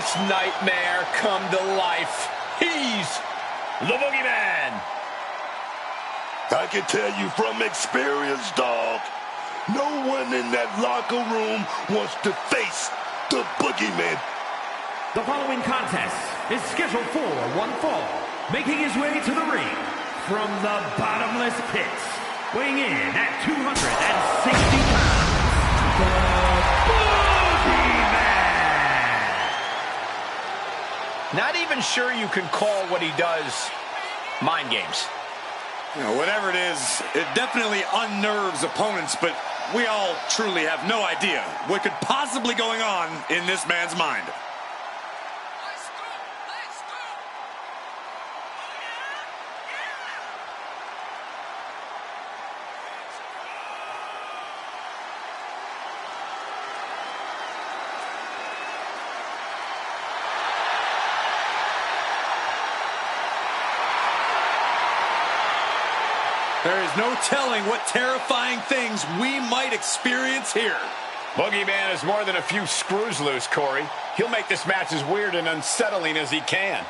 worst nightmare come to life. He's the Boogeyman. I can tell you from experience, dog, no one in that locker room wants to face the Boogeyman. The following contest is scheduled for one fall. Making his way to the ring from the bottomless pits, weighing in at 260 pounds, the Boogeyman! Not even sure you can call what he does mind games. You know, whatever it is, it definitely unnerves opponents, but we all truly have no idea what could possibly going on in this man's mind. There is no telling what terrifying things we might experience here. Boogeyman is more than a few screws loose, Corey. He'll make this match as weird and unsettling as he can.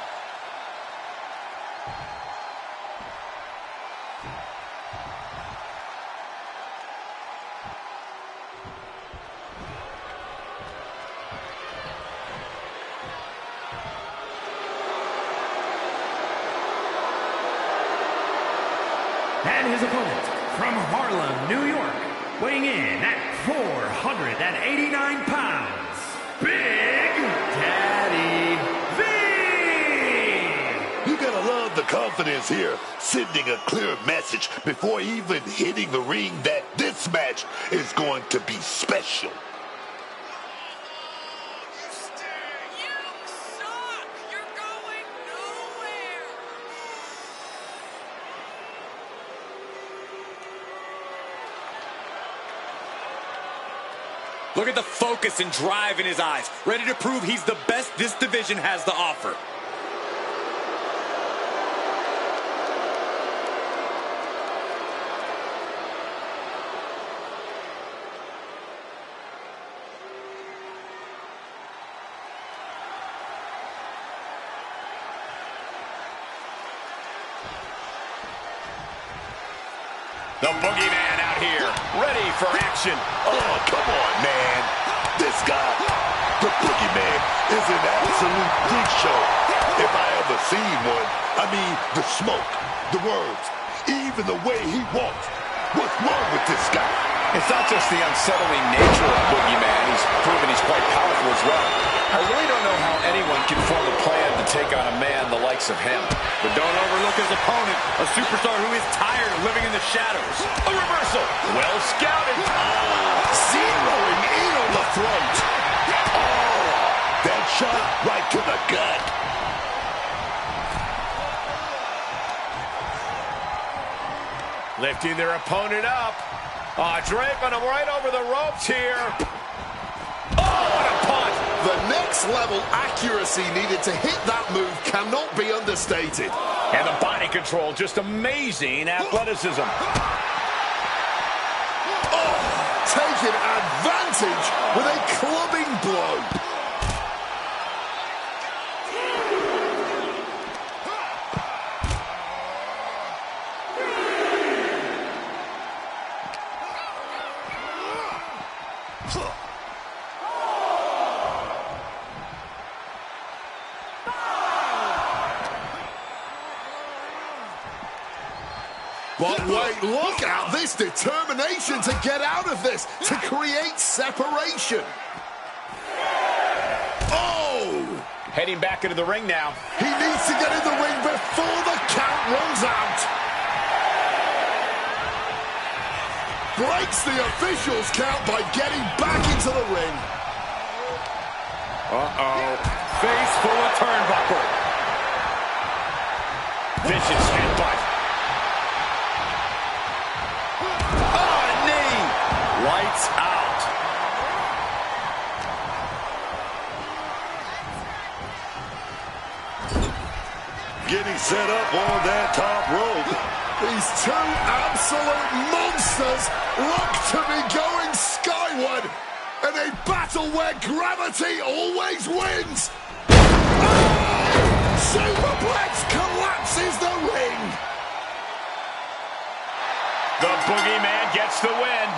And his opponent, from Harlem, New York, weighing in at 489 pounds, Big Daddy V! You gotta love the confidence here, sending a clear message before even hitting the ring that this match is going to be special. Look at the focus and drive in his eyes, ready to prove he's the best this division has to offer. The Boogeyman out here, ready for action. Oh, come on, man. This guy, the Boogeyman, is an absolute freak show. If I ever seen one, I mean, the smoke, the words, even the way he walks. What's wrong with this guy? It's not just the unsettling nature of Boogeyman. He's proven he's quite powerful as well. I really don't know how anyone can form a plan to take on a man the likes of him. But don't overlook his opponent, a superstar who is tired of living in the shadows. A reversal. Well scouted. Zeroing in on the throat. Oh, that shot right to the gut. Lifting their opponent up. Draping him right over the ropes here. Oh, what a punch. The next level accuracy needed to hit that move cannot be understated. And the body control, just amazing athleticism. Oh, taking advantage with a clubbing blow. But wait, look at this determination to get out of this, to create separation. Oh! Heading back into the ring now. He needs to get in the ring before the count runs out. Breaks the official's count by getting back into the ring. Uh-oh. Face full of turnbuckle. Vicious headbutt. Lights out. Getting set up on that top rope. These two absolute monsters look to be going skyward in a battle where gravity always wins. superplex collapses the ring. The Boogeyman gets the win.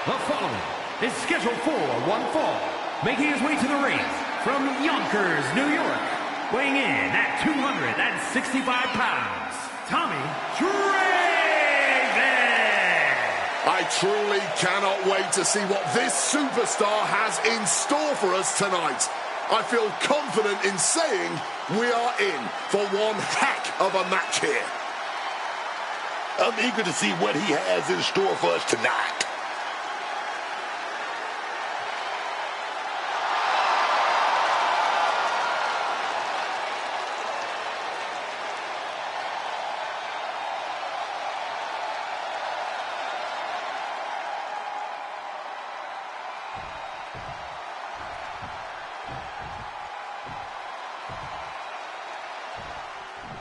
The following is scheduled for one fall, making his way to the ring from Yonkers, New York, weighing in at 265 pounds, Tommy Draven! I truly cannot wait to see what this superstar has in store for us tonight. I feel confident in saying we are in for one heck of a match here. I'm eager to see what he has in store for us tonight.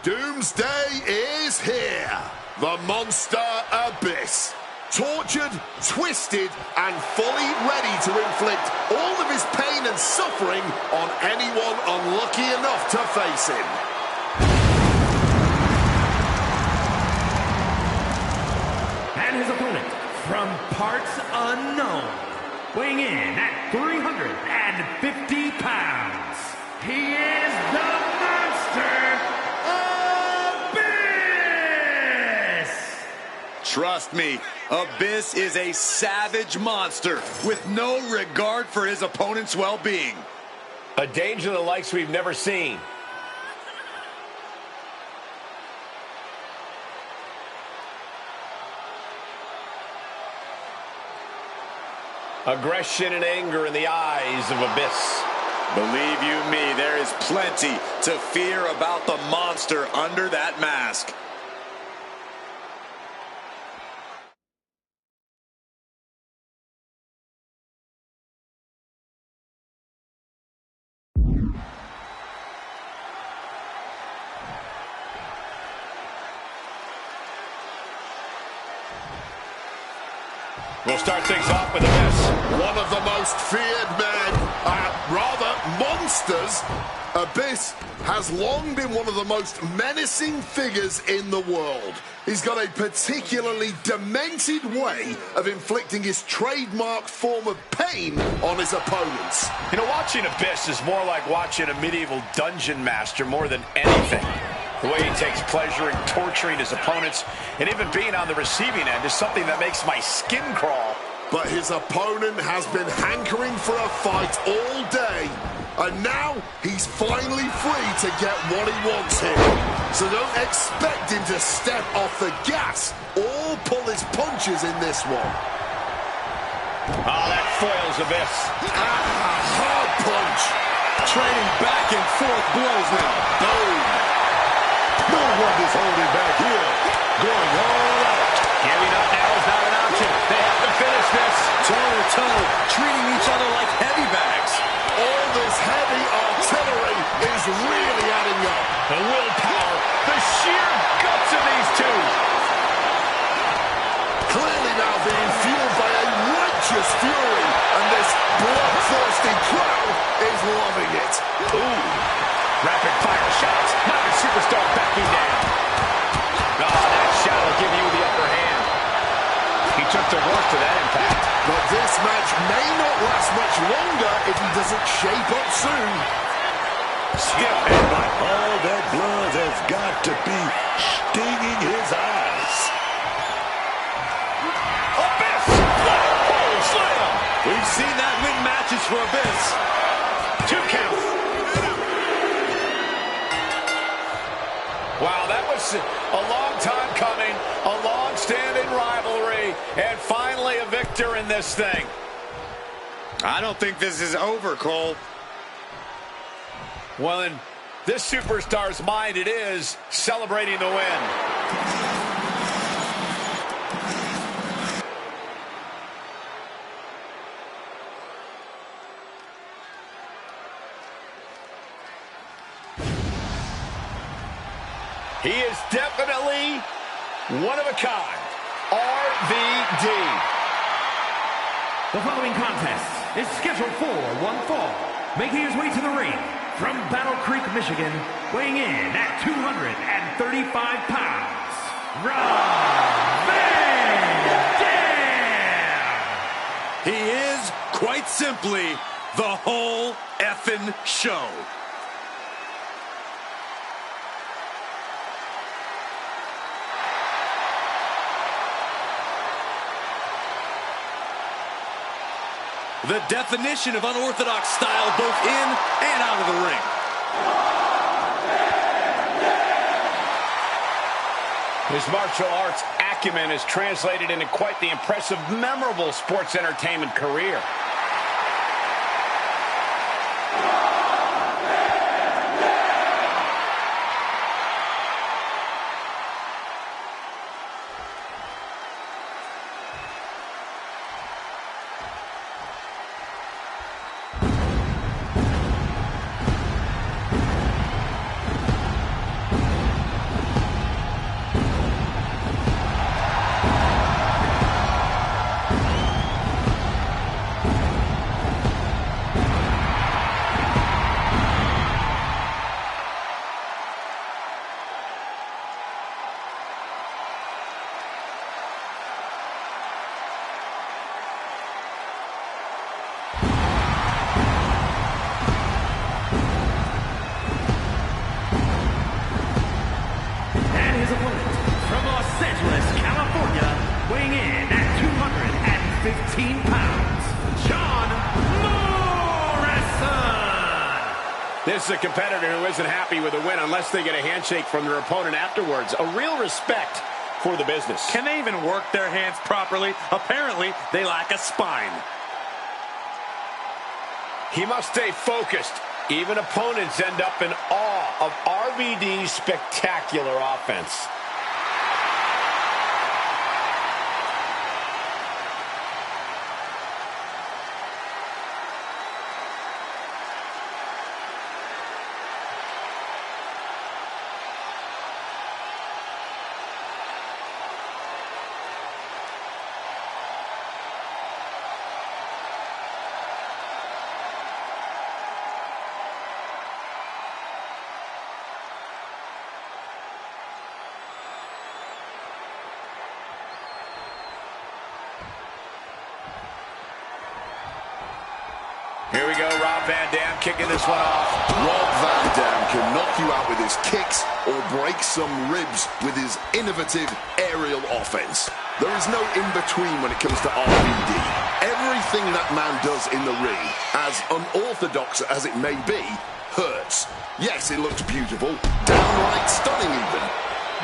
Doomsday is here. The Monster Abyss. Tortured, twisted, and fully ready to inflict all of his pain and suffering on anyone unlucky enough to face him. And his opponent, from parts unknown, weighing in at 350 pounds, he is the Monster Abyss! Trust me, Abyss is a savage monster with no regard for his opponent's well-being. A danger the likes we've never seen. Aggression and anger in the eyes of Abyss. Believe you me, there is plenty to fear about the monster under that mask. We'll start things off with Abyss. One of the most feared men, monsters. Abyss has long been one of the most menacing figures in the world. He's got a particularly demented way of inflicting his trademark form of pain on his opponents. You know, watching Abyss is more like watching a medieval dungeon master more than anything. The way he takes pleasure in torturing his opponents and even being on the receiving end is something that makes my skin crawl. But his opponent has been hankering for a fight all day. And now he's finally free to get what he wants here. So don't expect him to step off the gas or pull his punches in this one. Oh, that foils Abyss. Hard punch. Trading back and forth blows now. Boom. No one is holding back here. Going all out. Giving up now is not an option. They have to finish this. Toe-to-toe, treating each other like heavy bags. All this heavy artillery is really adding up. The willpower, the sheer guts of these two. Clearly now being fueled by a righteous fury, and this bloodthirsty crowd is loving it. Ooh, rapid fire shots. Not a superstar backing down. Oh, that shot will give you the upper hand. He took the worst of that impact. But this match may not last much longer if he doesn't shape up soon. Stiff headbutt. All that blood has got to be stinging his eyes. Abyss! Oh, slam! We've seen that win matches for Abyss. 2 count. Wow, that was a long time coming, a long-standing rivalry, and finally a victor in this thing. I don't think this is over, Cole. Well, in this superstar's mind, it is celebrating the win. He is definitely one of a kind. RVD. The following contest is scheduled for one fall. Making his way to the ring from Battle Creek, Michigan, weighing in at 235 pounds, Rob Van Dam! He is, quite simply, the whole effing show. The definition of unorthodox style both in and out of the ring. His martial arts acumen is translated into quite the impressive, memorable sports entertainment career. His opponent from Los Angeles, California, weighing in at 215 pounds, John Morrison. This is a competitor who isn't happy with a win unless they get a handshake from their opponent afterwards. A real respect for the business. Can they even work their hands properly? Apparently, they lack a spine. He must stay focused. Even opponents end up in awe of RVD's spectacular offense. Here we go, Rob Van Dam kicking this one off. Rob Van Dam can knock you out with his kicks or break some ribs with his innovative aerial offense. There is no in-between when it comes to RVD. Everything that man does in the ring, as unorthodox as it may be, hurts. Yes, it looks beautiful, downright stunning even,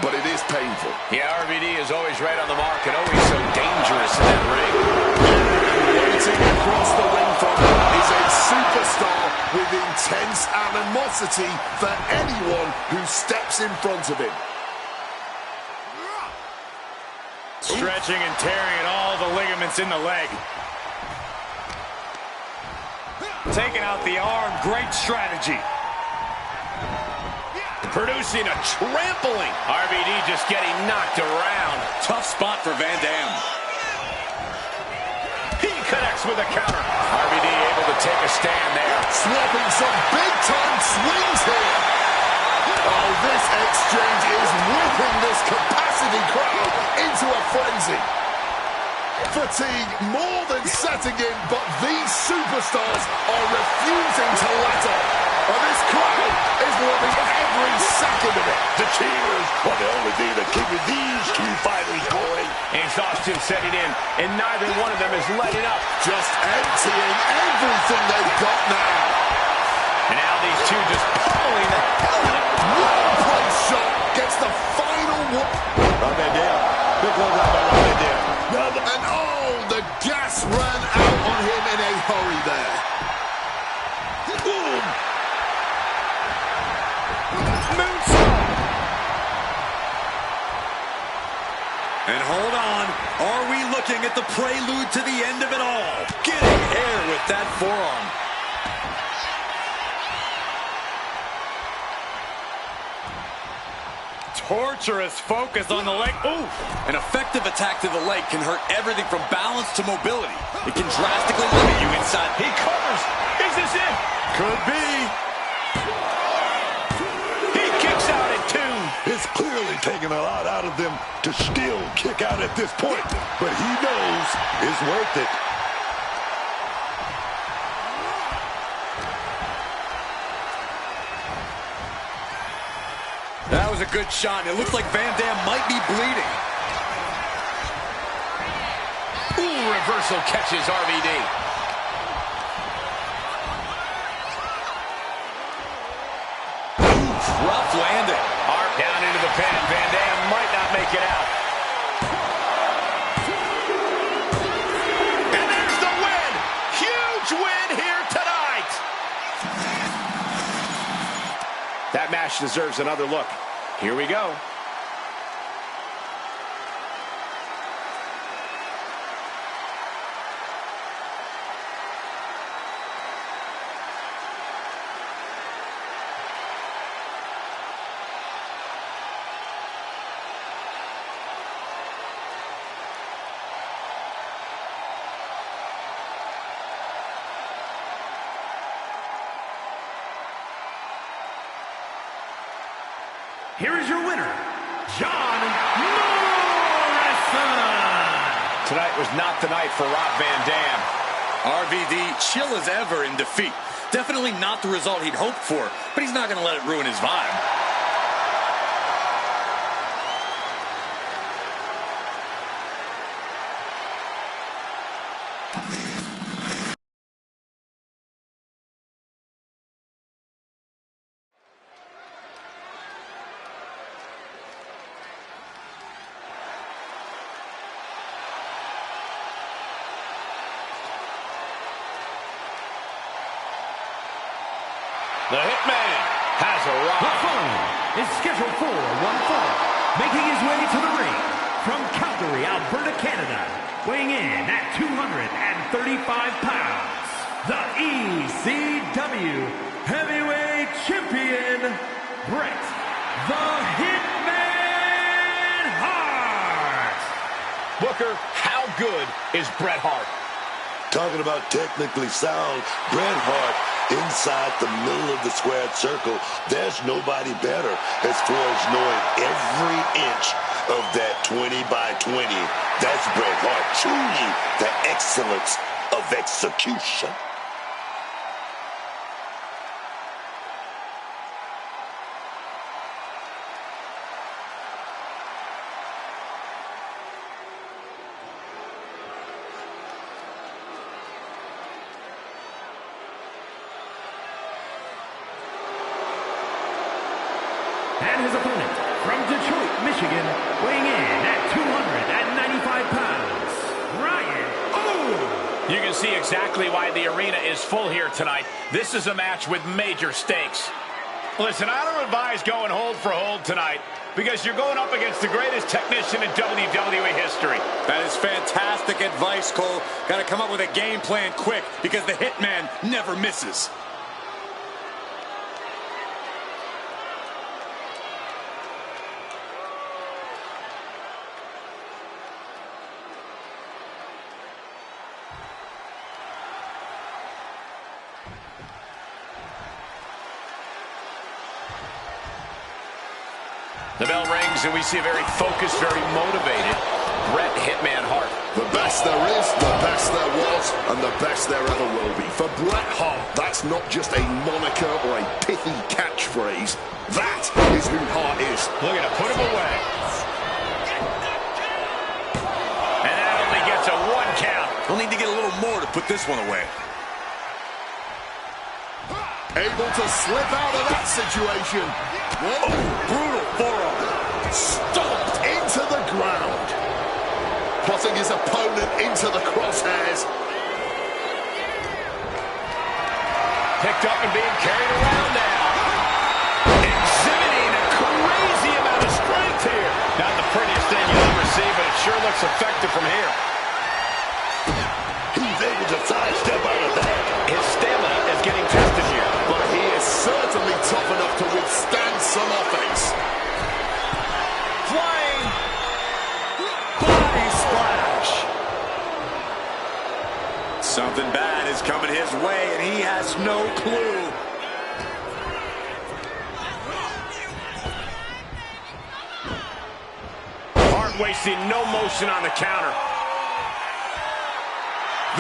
but it is painful. Yeah, RVD is always right on the mark and always so dangerous in that ring. Waiting across the ring from him is a superstar with intense animosity for anyone who steps in front of him. Stretching and tearing at all the ligaments in the leg. Taking out the arm, great strategy. Producing a trampling. RVD just getting knocked around. Tough spot for Van Dam. He connects with a counter. RVD able to take a stand there. Swapping some big-time swings here. Oh, this exchange is whipping this capacity crowd into a frenzy. Fatigue more than setting in, but these superstars are refusing to let up. And this crowd is loving every second of it. The cheers are the only thing that keep these two fighters going. Exhaustion setting in, and neither one of them is letting up. Just emptying everything they've got now. And now these two just pummeling the hell out of it. Well-placed shot gets the final whoop. Rob Van Dam. Big one by Rob Van Dam. And oh, the gas ran out on him in a hurry there. Boom. And hold on, are we looking at the prelude to the end of it all? Getting air with that forearm. torturous focus on the leg. Ooh! An effective attack to the leg can hurt everything from balance to mobility. It can drastically limit you inside. He covers. Is this it? Could be. He kicks out at 2. It's clearly taking a lot out of them to still kick out at this point, but he knows it's worth it. That was a good shot. It looks like Van Dam might be bleeding. Ooh, reversal catches RVD. Oof, rough landing. Arm down into the pin. Van Dam might not make it out. And there's the win. Huge win here tonight. That match deserves another look. Here we go. Here is your winner, John Morrison. Tonight was not the night for Rob Van Dam. RVD, chill as ever in defeat. Definitely not the result he'd hoped for, but he's not going to let it ruin his vibe. The Hitman has arrived. The following is scheduled for one fall, making his way to the ring from Calgary, Alberta, Canada, weighing in at 235 pounds, the ECW Heavyweight Champion, Bret the Hitman Hart. Booker, how good is Bret Hart? Talking about technically sound, Bret Hart inside the middle of the squared circle, there's nobody better as far as knowing every inch of that 20 by 20. That's Bret Hart, truly the excellence of execution. And his opponent from Detroit, Michigan, weighing in at 295 pounds, Ryan Owen. You can see exactly why the arena is full here tonight. This is a match with major stakes. Listen, I don't advise going hold for hold tonight because you're going up against the greatest technician in WWE history. That is fantastic advice, Cole. Got to come up with a game plan quick because the Hitman never misses. The bell rings and we see a very focused, very motivated Bret Hitman Hart. The best there is, the best there was, and the best there ever will be. For Bret Hart, that's not just a moniker or a pithy catchphrase. That is who Hart is. Look at him, put him away. And that only gets a 1 count. We'll need to get a little more to put this one away. Able to slip out of that situation. Whoa, brutal forearm. Stomped into the ground. Putting his opponent into the crosshairs. Picked up and being carried around now. Exhibiting a crazy amount of strength here. Not the prettiest thing you'll ever see, but it sure looks effective from here. He's able to sidestep out of that. His stamina is getting tested here. But he is certainly tough enough to withstand some offense. Something bad is coming his way, and he has no clue. Hart wasting no motion on the counter.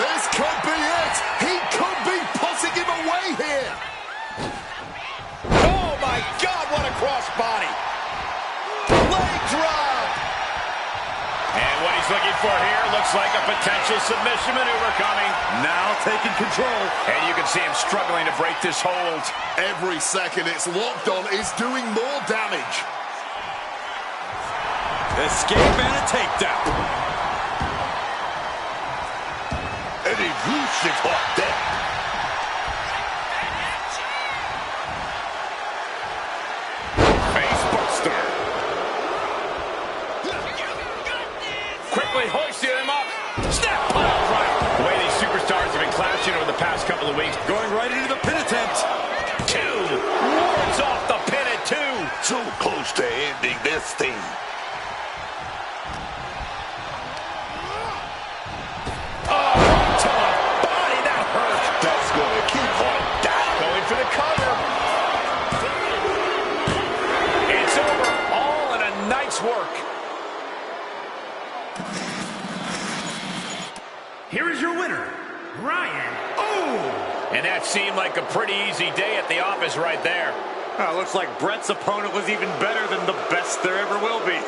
This could be it. He could be putting him away here. Oh, my God, what a crossbody. Leg drop. And what he's looking for here looks like a potential submission maneuver coming. Now taking control. And you can see him struggling to break this hold. Every second it's locked on is doing more damage. Escape and a takedown. And he loosed his heart there. Face buster. Quickly hoisting him up. Snap pile driver. The way these superstars have been clashing over the past couple of weeks. Going right into the pin attempt. Two. Wards off the pin at two. So close to ending this thing. Going for the cover. It's over. All in a night's work. Here is your winner, Ryan. Oh! And that seemed like a pretty easy day at the office right there. Looks like Brett's opponent was even better than the best there ever will be.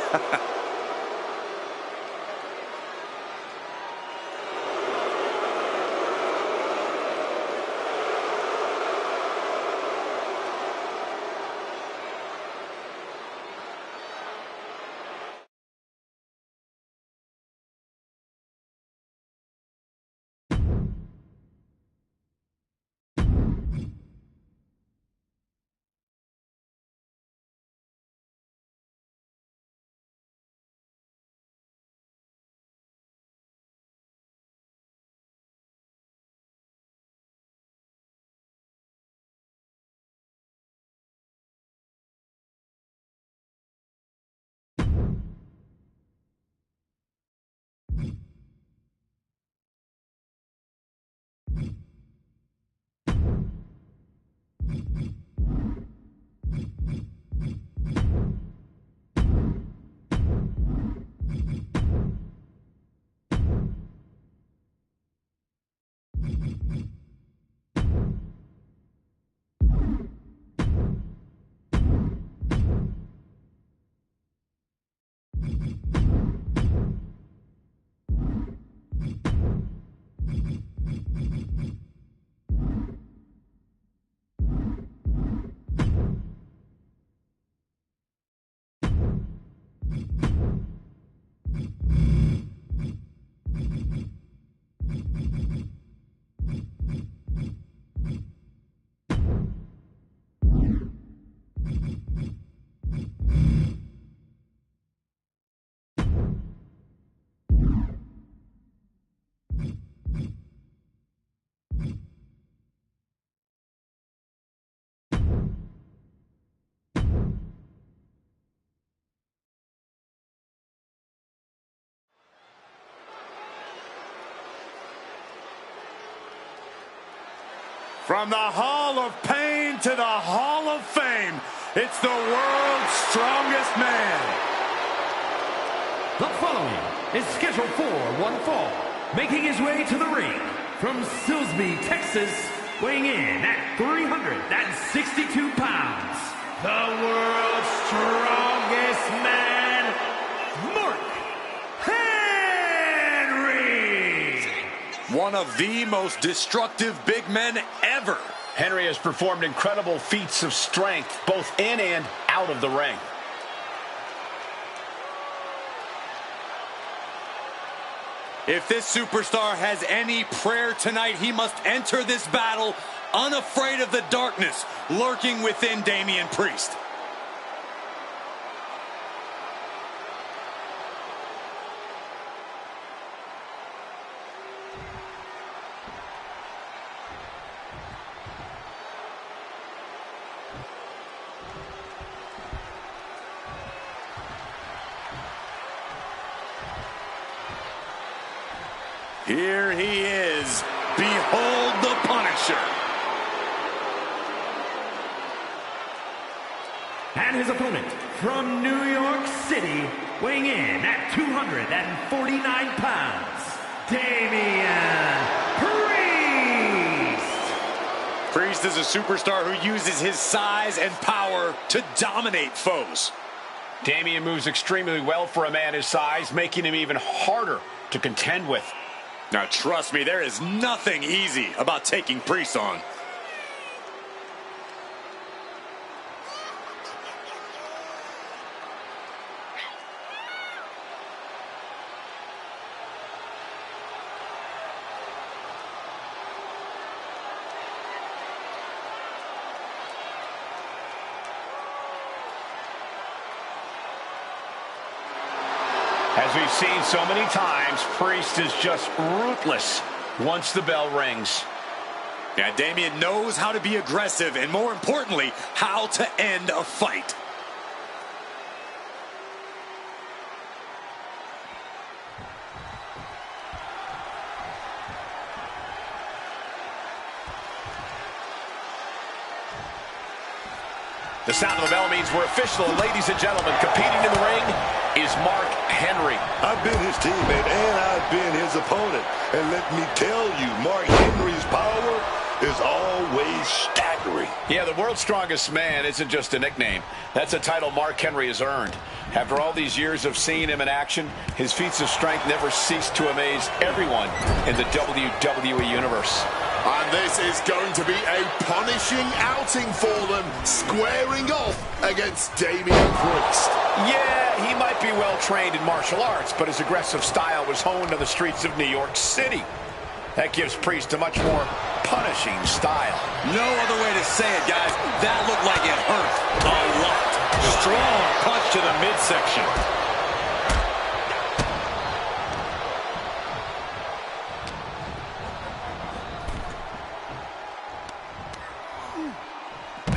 From the Hall of Pain to the Hall of Fame, it's the world's strongest man. The following is scheduled for one fall, making his way to the ring from Silsbee, Texas, weighing in at 362 pounds, the world's strongest man, Mark Henry. One of the most destructive big men ever. Henry has performed incredible feats of strength, both in and out of the ring. If this superstar has any prayer tonight, he must enter this battle unafraid of the darkness lurking within Damian Priest. Here he is, behold the Punisher. And his opponent from New York City, weighing in at 249 pounds, Damian Priest. Priest is a superstar who uses his size and power to dominate foes. Damian moves extremely well for a man his size, making him even harder to contend with. Now, trust me, there is nothing easy about taking Priest on. As we've seen so many times, Priest is just ruthless once the bell rings. Yeah, Damian knows how to be aggressive and, more importantly, how to end a fight. The sound of the bell means we're official. Ladies and gentlemen, competing in the ring is Mark Henry. I've been his teammate and I've been his opponent. And let me tell you, Mark Henry's power is always staggering. Yeah, the world's strongest man isn't just a nickname. That's a title Mark Henry has earned. After all these years of seeing him in action, his feats of strength never cease to amaze everyone in the WWE Universe. And this is going to be a punishing outing for them, squaring off against Damian Priest. Yeah, he might be well trained in martial arts, but his aggressive style was honed on the streets of New York City. That gives Priest a much more punishing style. No other way to say it, guys. That looked like it hurt a lot. Strong punch to the midsection.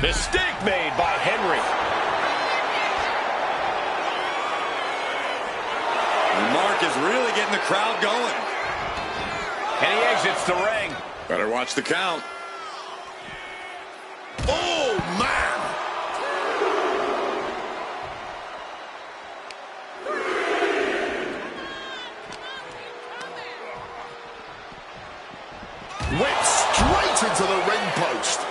Mistake made by Henry. And Mark is really getting the crowd going. And he exits the ring. Better watch the count. Oh, man! Went straight into the ring post.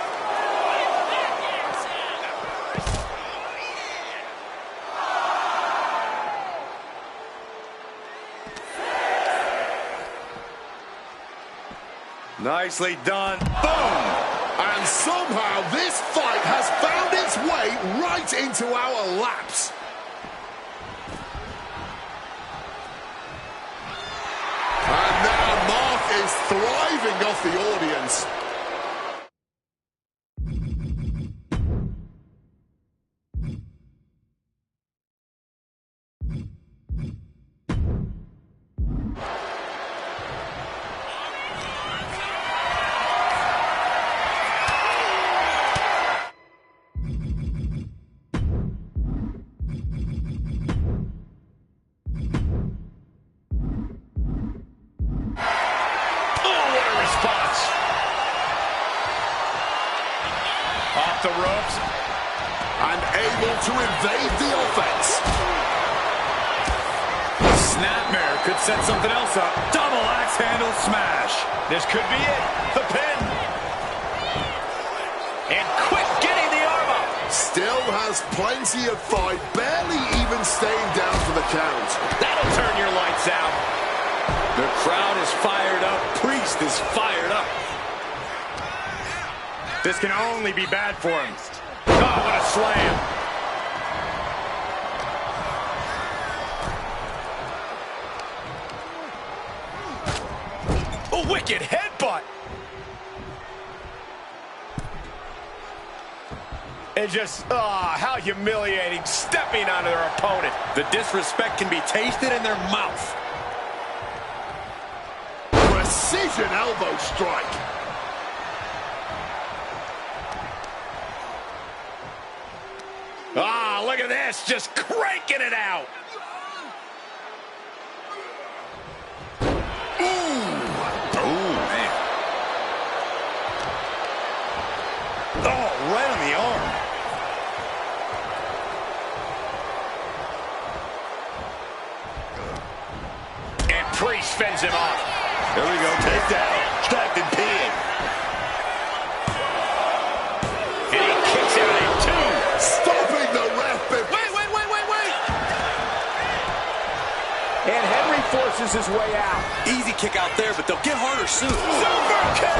Nicely done. Boom! And somehow this fight has found its way right into our laps. And now Mark is thriving off the audience. Off the ropes. And able to evade the offense. Snapmare could set something else up. Double axe handle smash. This could be it. The pin. And quick getting the arm up. Still has plenty of fight. Barely even staying down for the count. That'll turn your lights out. The crowd is fired up. Priest is fired up. This can only be bad for him. Oh, what a slam. A wicked headbutt. And just, how humiliating, stepping onto their opponent. The disrespect can be tasted in their mouth. Precision elbow strike. Look at this, just cranking it out. Ooh, man. fends him off. There we go, takedown, stacked and pinned. And he kicks out at 2. Stopping the ref. Wait. And Henry forces his way out. Easy kick out there, but they'll get harder soon. Super kick.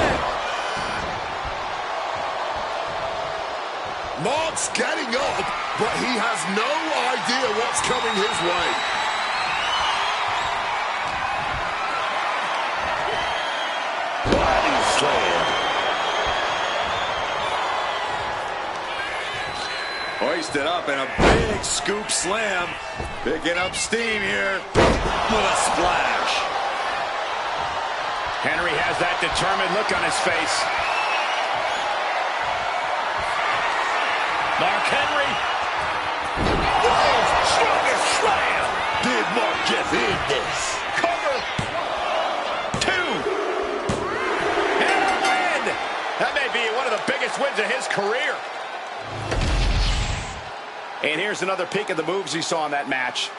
Mark's getting up, but he has no idea what's coming his way. Body slam. Hoisted up and a big scoop slam. Picking up steam here with a splash. Henry has that determined look on his face. Mark Henry. World's strongest slam. Did Mark just end this? Cover. 2. And a win. That may be one of the biggest wins of his career. And here's another peek at the moves he saw in that match.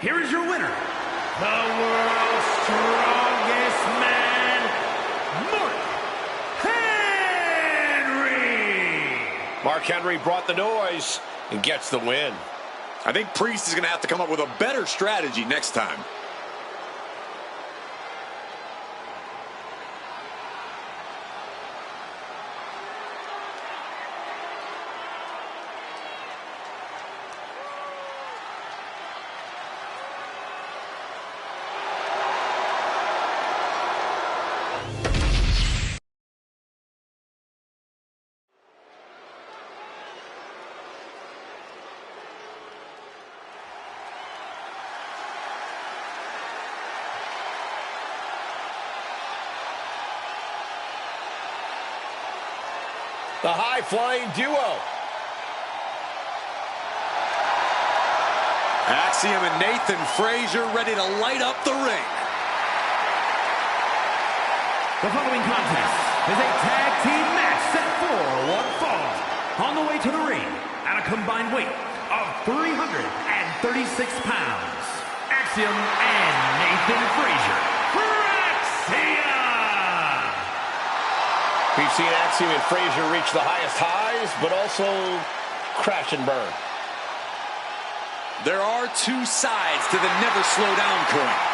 Here is your winner, the world's strongest man, Mark Henry. Mark Henry brought the noise and gets the win. I think Priest is going to have to come up with a better strategy next time. The high-flying duo. Axiom and Nathan Frazier ready to light up the ring. The following contest is a tag team match set for one fall. On the way to the ring, at a combined weight of 336 pounds, Axiom and Nathan Frazier. Axiom! We've seen Axiom and Frazier reach the highest highs, but also crash and burn. There are two sides to the never slow down coin.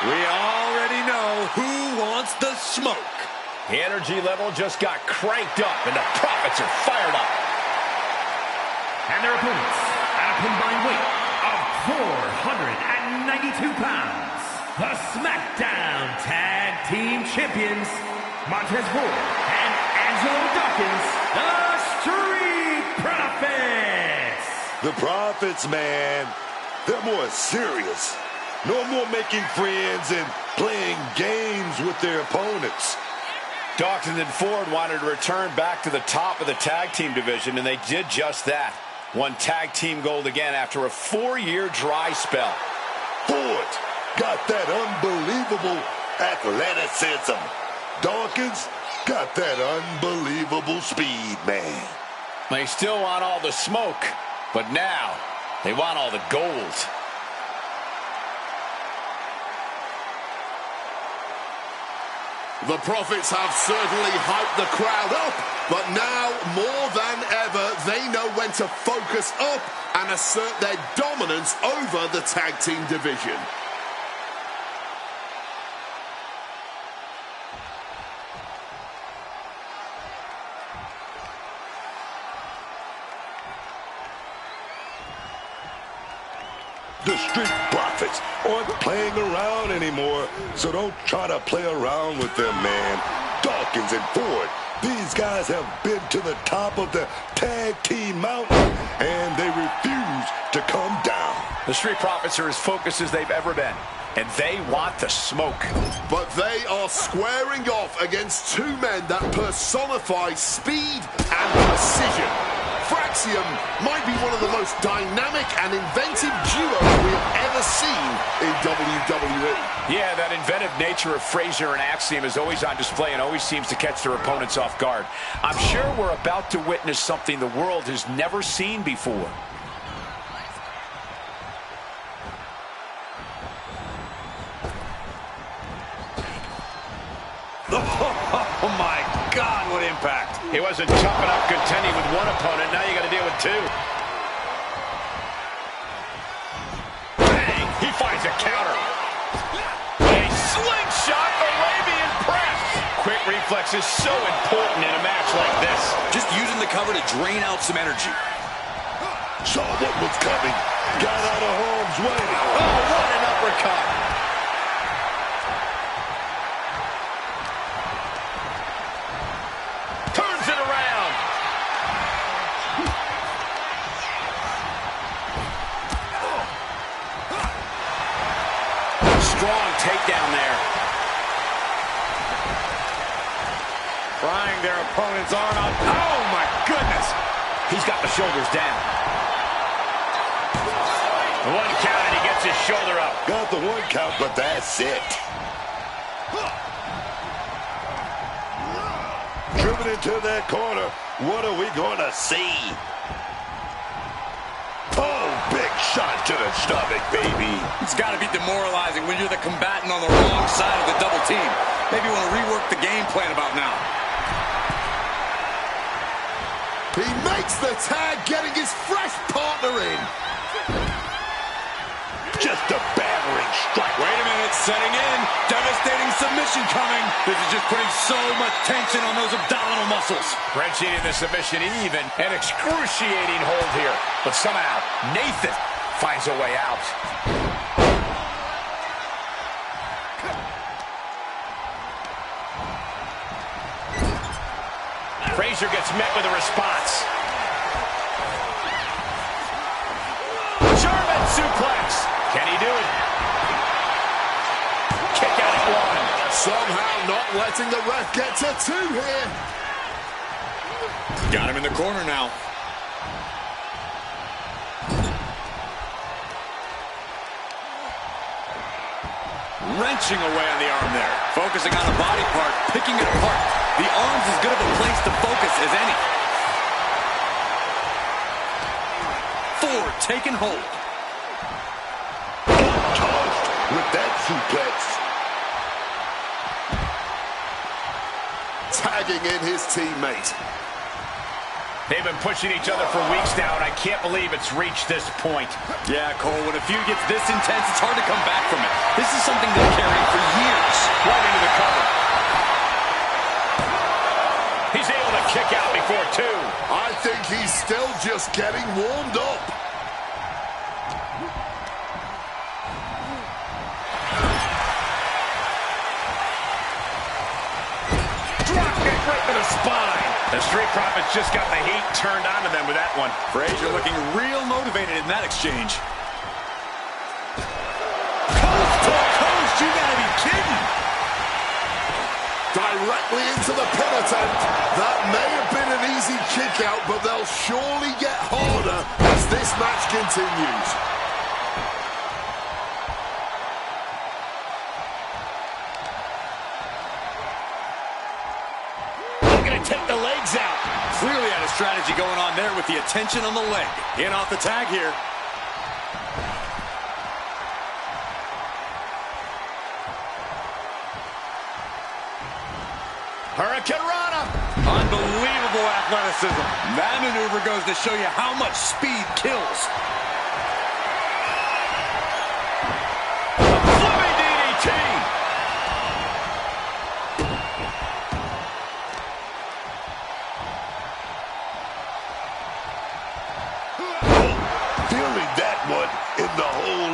We already know who wants the smoke. The energy level just got cranked up, and the Profits are fired up. And their opponents, at a combined weight of 492 pounds, the SmackDown Tag Team Champions, Montez Ford and Angelo Dawkins, the Street Profits. The Profits, man, they're more serious. No more making friends and playing games with their opponents. Dawkins and Ford wanted to return back to the top of the tag team division, and they did just that. Won tag team gold again after a 4-year dry spell. Ford got that unbelievable athleticism. Dawkins got that unbelievable speed, man. They still want all the smoke, but now they want all the gold. The Profits have certainly hyped the crowd up, but now, more than ever, they know when to focus up and assert their dominance over the tag team division. The Street Profits aren't playing around anymore, so don't try to play around with them, man. Dawkins and Ford, these guys have been to the top of the tag team mountain, and they refuse to come down. The Street Profits are as focused as they've ever been, and they want the smoke. But they are squaring off against two men that personify speed and precision. Fraxium might be one of the most dynamic and inventive duos we have ever seen in WWE. Yeah, that inventive nature of Frazier and Axiom is always on display and always seems to catch their opponents off guard. I'm sure we're about to witness something the world has never seen before. Oh, my God, what impact. He wasn't tough enough contending with one opponent. Now you got to deal with two. Bang! He finds a counter. A slingshot Arabian press. Quick reflex is so important in a match like this. Just using the cover to drain out some energy. Saw what was coming. Got out of harm's way. Oh, what an uppercut. Strong takedown there. Prying their opponent's arm out. Oh, my goodness. He's got the shoulders down. The one count and he gets his shoulder up. Got the one count, but that's it. Driven into that corner. What are we going to see? Oh, big shot to the stomach, baby. It's got to be demoralizing when you're the combatant on the wrong side of the double team. Maybe you want to rework the game plan about now. He makes the tag, getting his fresh partner in. Just a battering strike. Wait a minute, setting in. Devastating submission coming. This is just putting so much tension on those abdominal muscles. Wrenching in the submission even. An excruciating hold here. But somehow, Nathan finds a way out. Frazier gets met with a response. German suplex. Can he do it? Kick out at one. Somehow not letting the ref get to two here. Got him in the corner now. Wrenching away on the arm there. Focusing on a body part, picking it apart. The arm's as good of a place to focus as any. Ford taking hold. Tossed with that suplex. Tagging in his teammate. They've been pushing each other for weeks now, and I can't believe it's reached this point. Yeah, Cole, when a feud gets this intense, it's hard to come back from it. This is something they've carried for years. Right into the cover. He's able to kick out before two. I think he's still just getting warmed up. Drop kick right to the spine. The Street Profits just got the heat turned onto them with that one. Frazier looking real motivated in that exchange. Coast to coast, you gotta be kidding. Directly into the pin attempt. That may have been an easy kick out, but they'll surely get harder as this match continues. Take the legs out. Clearly had a strategy going on there with the attention on the leg. In off the tag here. Hurricane Rana. Unbelievable athleticism. That maneuver goes to show you how much speed kills. Flipping DDT. Feeling that one in the whole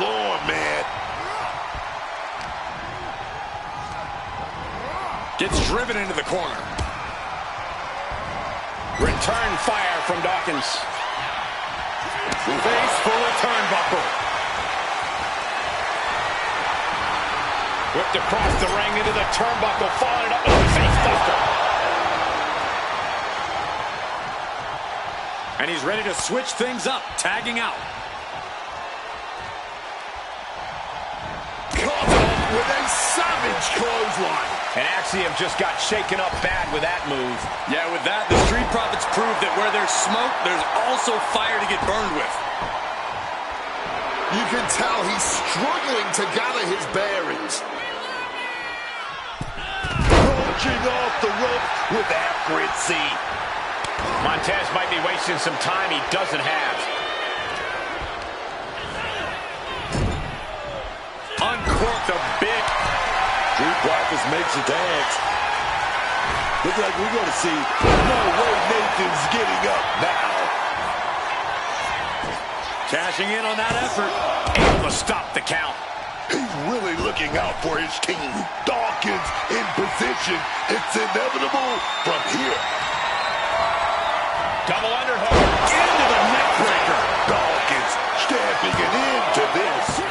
driven into the corner. Return fire from Dawkins. Face full of turnbuckle. Whipped across the ring into the turnbuckle, following it up with a face buster. And he's ready to switch things up, tagging out. Caught off with a savage clothesline. And Axiom just got shaken up bad with that move. Yeah, with that, the Street Profits proved that where there's smoke, there's also fire to get burned with. You can tell he's struggling to gather his bearings. Launching off the rope with accuracy. Montez might be wasting some time he doesn't have. Uncorked a big. Street Profits makes the tags. Looks like we're going to see no way Nathan's getting up now. Cashing in on that effort. Able to stop the count. He's really looking out for his team. Dawkins in position. It's inevitable from here. Double underhook. Into the neck breaker. Dawkins stamping it into this.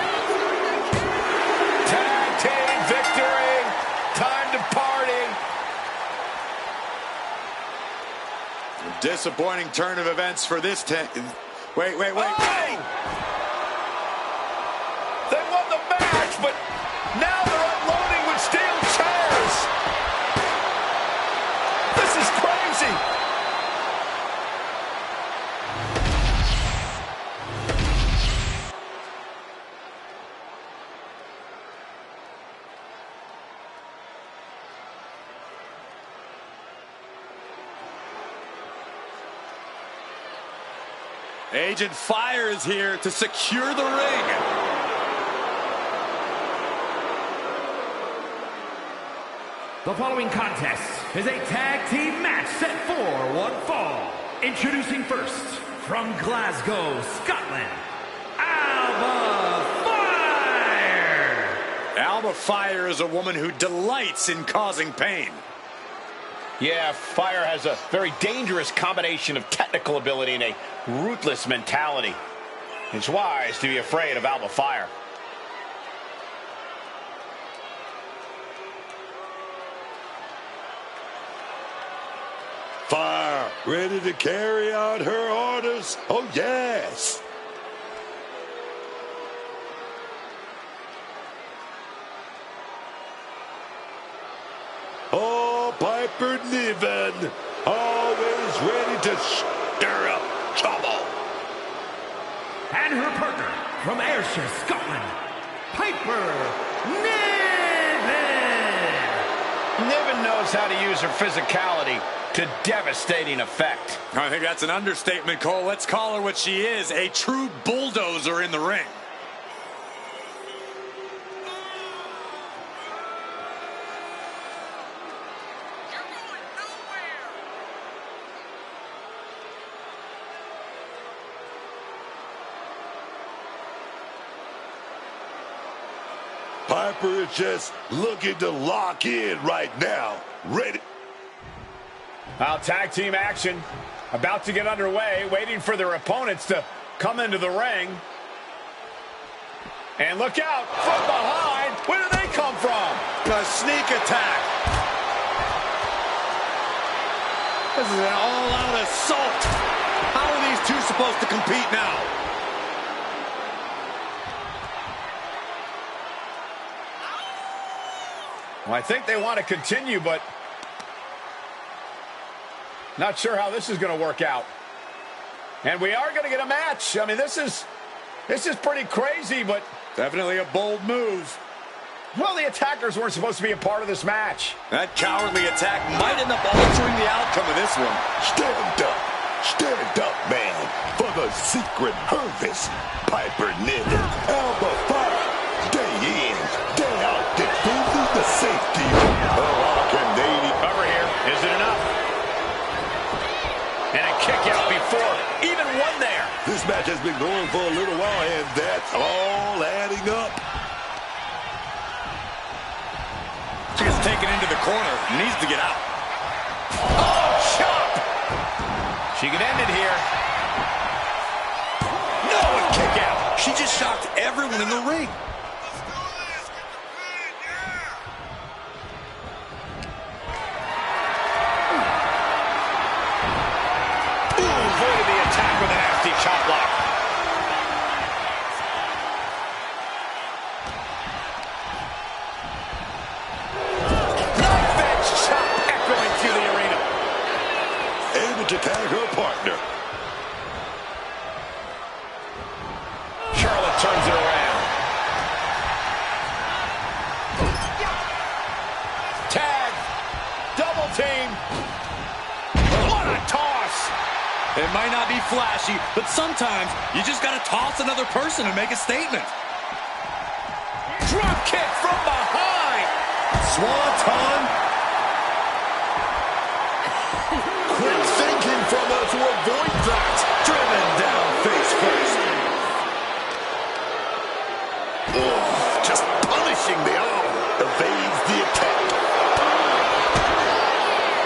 Tag team victory. Time to party. Disappointing turn of events for this team. Wait. Oh! They won the match, but now they're unloading with steel chairs. This is crazy. Agent Fire is here to secure the ring. The following contest is a tag team match set for one fall. Introducing first, from Glasgow, Scotland, Alba Fire! Alba Fire is a woman who delights in causing pain. Yeah, Fire has a very dangerous combination of technical ability and a ruthless mentality. It's wise to be afraid of Alba Fire. Fire ready to carry out her orders. Oh, yes. Oh, Piper Niven, always ready to stir up trouble. And her partner, from Ayrshire, Scotland, Piper Niven! Niven knows how to use her physicality to devastating effect. I think that's an understatement, Cole. Let's call her what she is, a true bulldozer in the ring. Piper is just looking to lock in right now. Ready. Now tag team action about to get underway, waiting for their opponents to come into the ring. And look out, from behind, where do they come from? A sneak attack. This is an all-out assault. How are these two supposed to compete now? Well, I think they want to continue, but not sure how this is going to work out. And we are going to get a match. I mean, this is pretty crazy, but Definitely a bold move. well, the attackers weren't supposed to be a part of this match. That cowardly attack might end up altering the outcome of this one. Stand up, man, for the secret harvest. Piper Niven, Alba Fire, day in, day out, defending the safety of our Canadian. Cover here. Is it enough? And a kick out before even one there. This match has been going for a little while, and that's all adding up. Gets taken into the corner. Needs to get out. Oh, chop! She can end it here. No, a kick out. She just shocked everyone in the ring. Avoided the attack with a nasty chop block. Knife edge chop echoing through the arena. Able to tag her partner. Charlotte turns it around. Tag. Double team. What a toss. It might not be flashy, but sometimes you just got to toss another person and make a statement. Drop kick from behind. Swanton. Quick thinking from her to avoid that. Driven down face first. Oh, just punishing the arm. Evades the attack.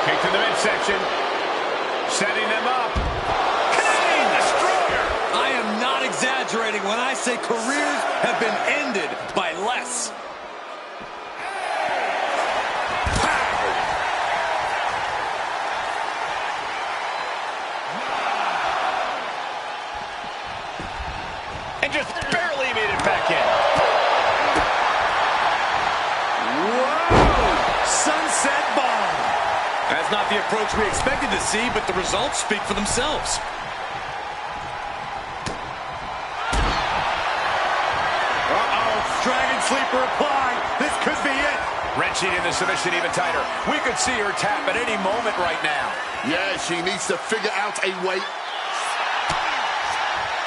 Kick to the midsection. Setting them up. Kane destroyer. I am not exaggerating when I say careers have been ended by less. And just barely made it back in. Whoa! Sunset bomb. That's not the approach we expected to see, but the results speak for themselves. Dragon sleeper applied. This could be it. Wrenching in the submission even tighter. We could see her tap at any moment right now. Yeah, she needs to figure out a way.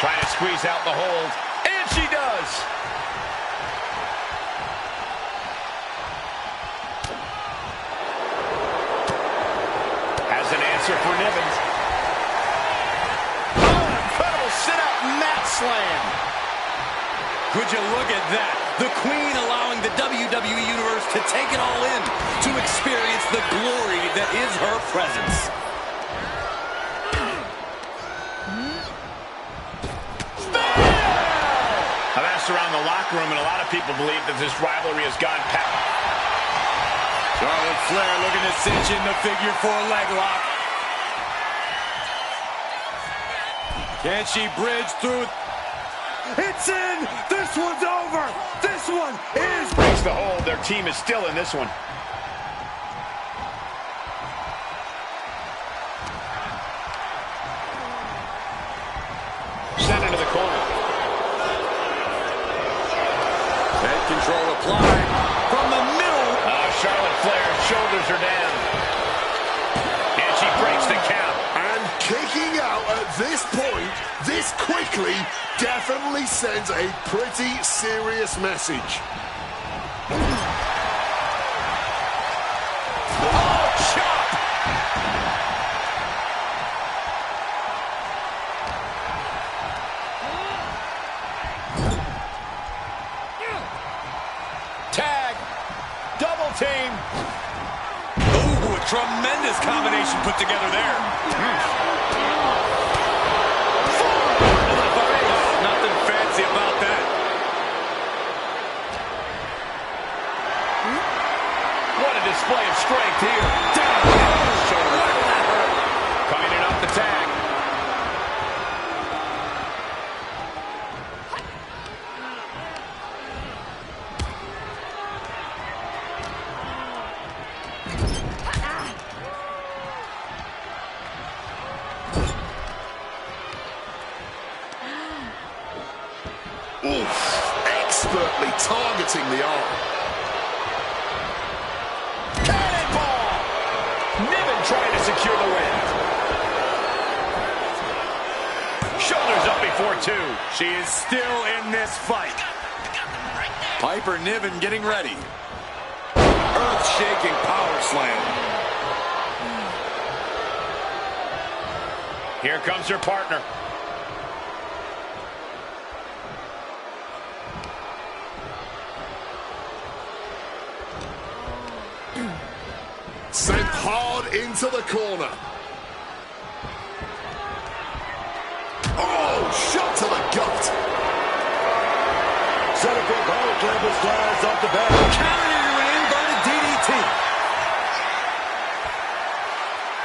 Trying to squeeze out the hold. And she does. Has an answer for Niven. Oh, incredible sit-up mat slam. Would you look at that? The Queen allowing the WWE Universe to take it all in, to experience the glory that is her presence. I've asked around the locker room, and a lot of people believe that this rivalry has gone past. Charlotte Flair looking to cinch in the figure 4 leg lock. Can she bridge through? It's in! This one's over! This one is... Breaks the hold. Their team is still in this one. Sent into the corner. Head control applied from the middle. Charlotte Flair's shoulders are down. And she breaks the count. And kicking out at this point, this quickly, definitely sends a pretty serious message. Oh, chop! Tag. Double team. Ooh, a tremendous combination put together there. Nothing fancy about that. What a display of strength here. Down. Shoulder. Coming in off the tag. Oof, expertly targeting the arm. Cannonball! Niven trying to secure the win. Shoulders up before 2. She is still in this fight. Piper Niven getting ready. Earth-shaking power slam. Here comes her partner. Sent hard into the corner. Oh, shot to the gut. Center for Power Clamp slides off the back. Counter into an inverted DDT.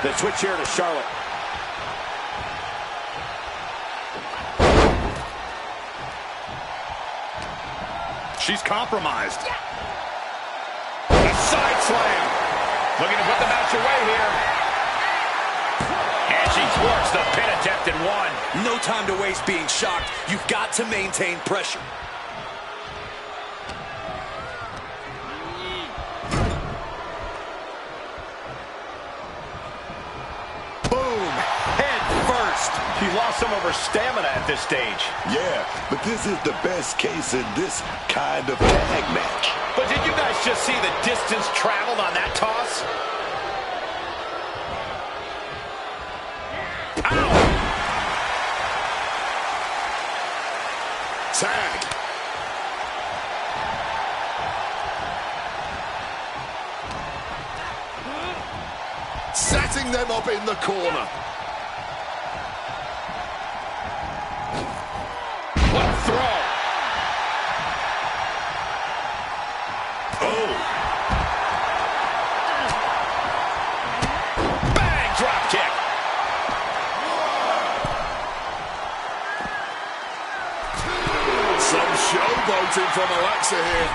The switch here to Charlotte. She's compromised. A side slam. Looking to put the match away here. And she thwarts the pin attempt in one. No time to waste being shocked. You've got to maintain pressure. Boom. Head first. She lost some of her stamina at this stage. Yeah, but this is the best case in this kind of tag match. But did you guys just see the distance traveled on that toss? Ow! Tag. Setting them up in the corner. What a throw! Oh, Bang! Drop kick. Some showboating from Alexa here.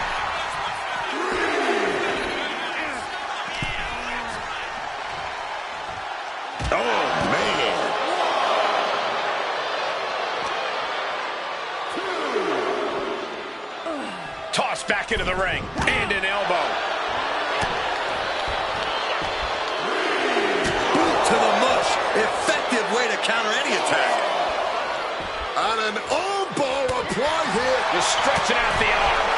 oh man. Tossed back into the ring. And an elbow. Boot to the mush. Effective way to counter any attack. And an armbar apply here. Just stretching out the arm.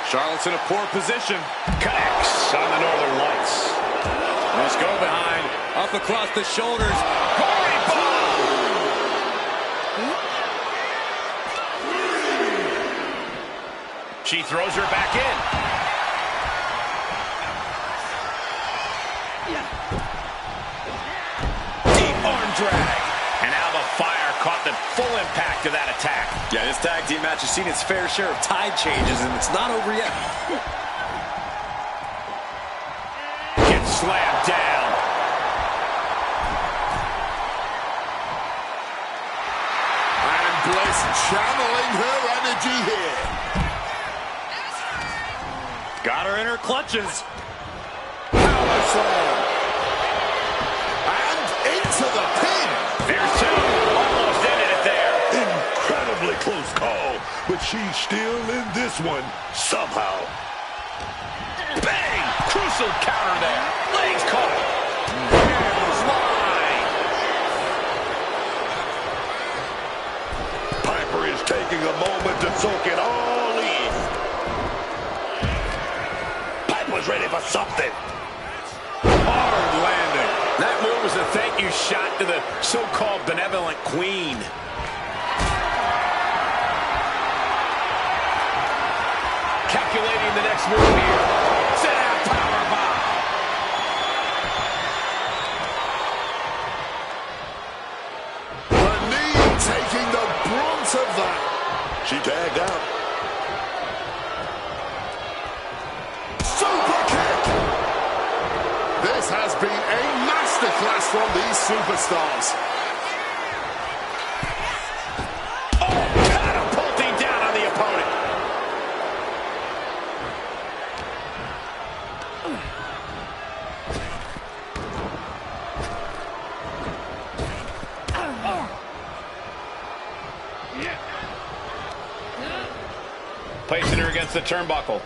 Charlotte's in a poor position. Connects on the Northern Lights. Let's go behind. Up across the shoulders. Gory bomb! She throws her back in. Deep arm drag. And now the Fire caught the full impact of that attack. Yeah, this tag team match has seen its fair share of tide changes, and it's not over yet. Gets slammed down. And Bliss channeling her energy here. Got her in her clutches. Power slam. And into the pin. There's two. Almost ended it there. Incredibly close call, but she's still in this one somehow. Bang! Crucial counter there. Legs caught. Clothesline. Piper is taking a moment to soak it all in. Piper's ready for something. Hard landing. That move was a thank you shot to the so-called benevolent queen. Calculating the next move here. Sit out powerbomb. The knee taking the brunt of that. She tagged out. Super kick. This has been a masterclass from these superstars. Oh, catapulting down on the opponent. Placing her against the turnbuckle.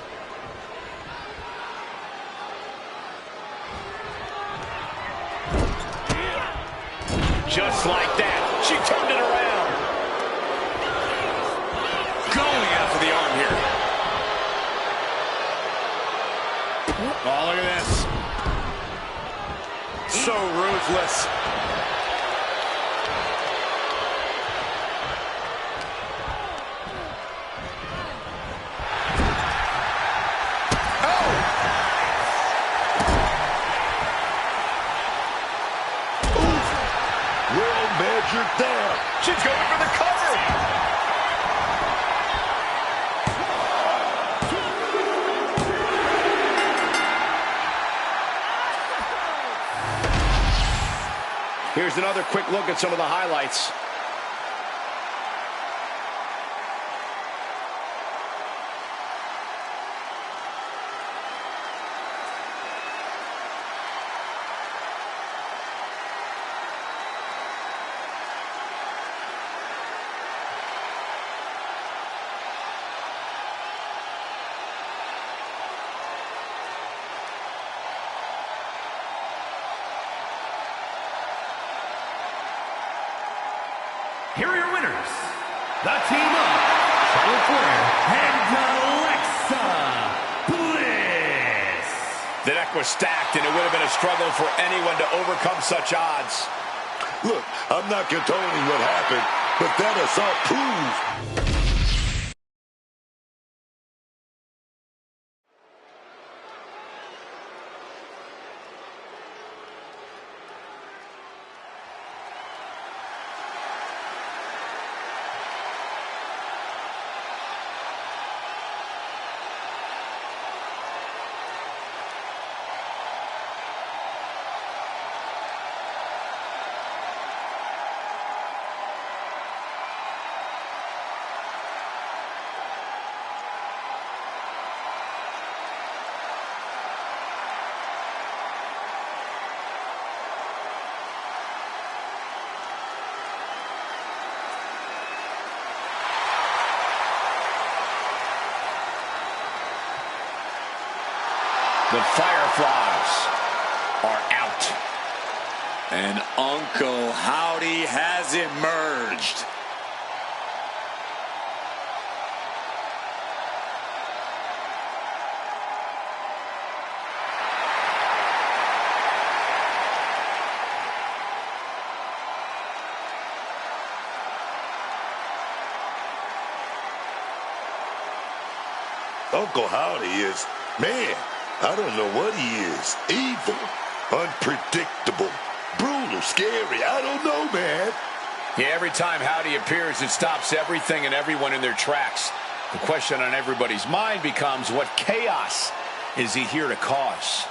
Just like that, she turned it around. Going after the arm here. Oh, look at this. So ruthless. measured there. She's going for the cover. Here's another quick look at some of the highlights. Here are your winners, the team of Charlotte Flair and Alexa Bliss. The deck was stacked, and it would have been a struggle for anyone to overcome such odds. Look, I'm not condoning what happened, but that assault proves. The Fireflies are out. And Uncle Howdy has emerged. Uncle Howdy is, man, I don't know what he is. Evil, unpredictable, brutal, scary. I don't know, man. Yeah, every time Howdy appears, it stops everything and everyone in their tracks. The question on everybody's mind becomes, what chaos is he here to cause?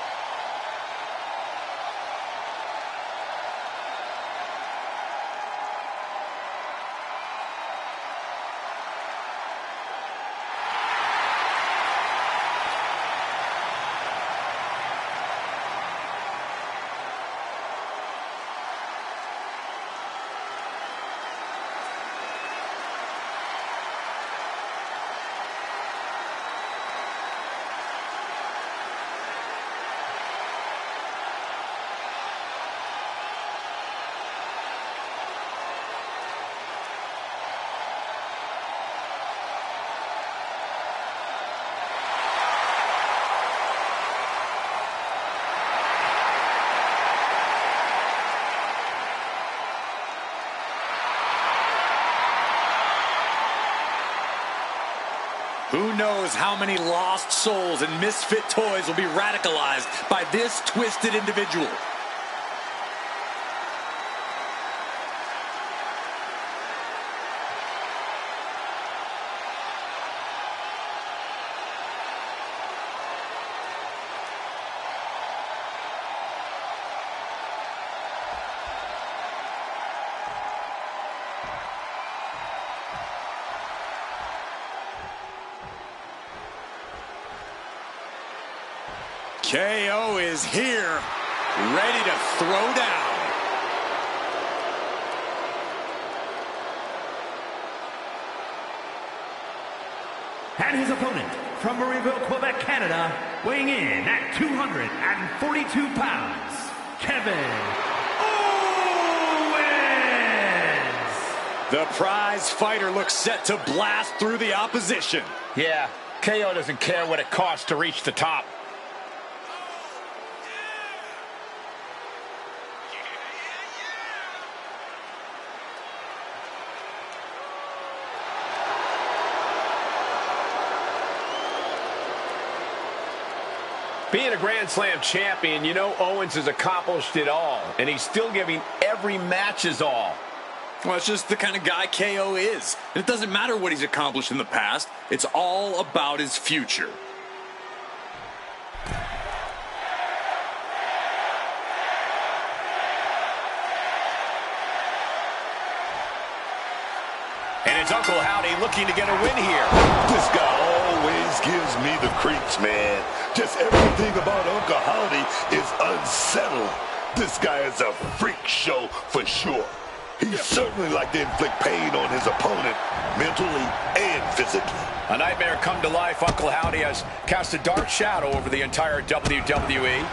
Who knows how many lost souls and misfit toys will be radicalized by this twisted individual. KO is here, ready to throw down. And his opponent from Marieville, Quebec, Canada, weighing in at 242 pounds, Kevin Owens. The prize fighter looks set to blast through the opposition. Yeah, KO doesn't care what it costs to reach the top. Being a Grand Slam champion, you know Owens has accomplished it all, and he's still giving every match his all. Well, it's just the kind of guy KO is. And it doesn't matter what he's accomplished in the past. It's all about his future. And it's Uncle Howdy looking to get a win here. This guy always gives me the creeps, man. Just everything about Uncle Howdy is unsettling. This guy is a freak show for sure. He certainly like to inflict pain on his opponent, mentally and physically. A nightmare come to life. Uncle Howdy has cast a dark shadow over the entire WWE.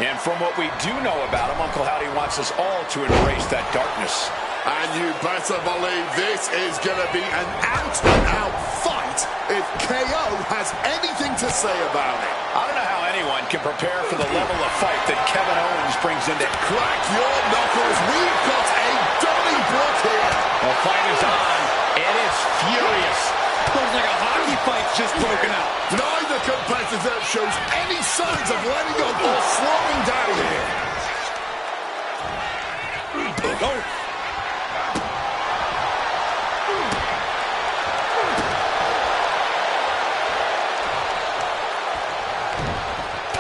And from what we do know about him, Uncle Howdy wants us all to embrace that darkness. And you better believe this is going to be an out-and-out fight if KO has anything to say about it. I don't know how anyone can prepare for the level of fight that Kevin Owens brings into. Crack your knuckles. We've got a Donnybrook here. The fight is on, and it's furious. Looks like a hockey fight's just broken out. Neither competitor shows any signs of letting up or slowing down here. Oh.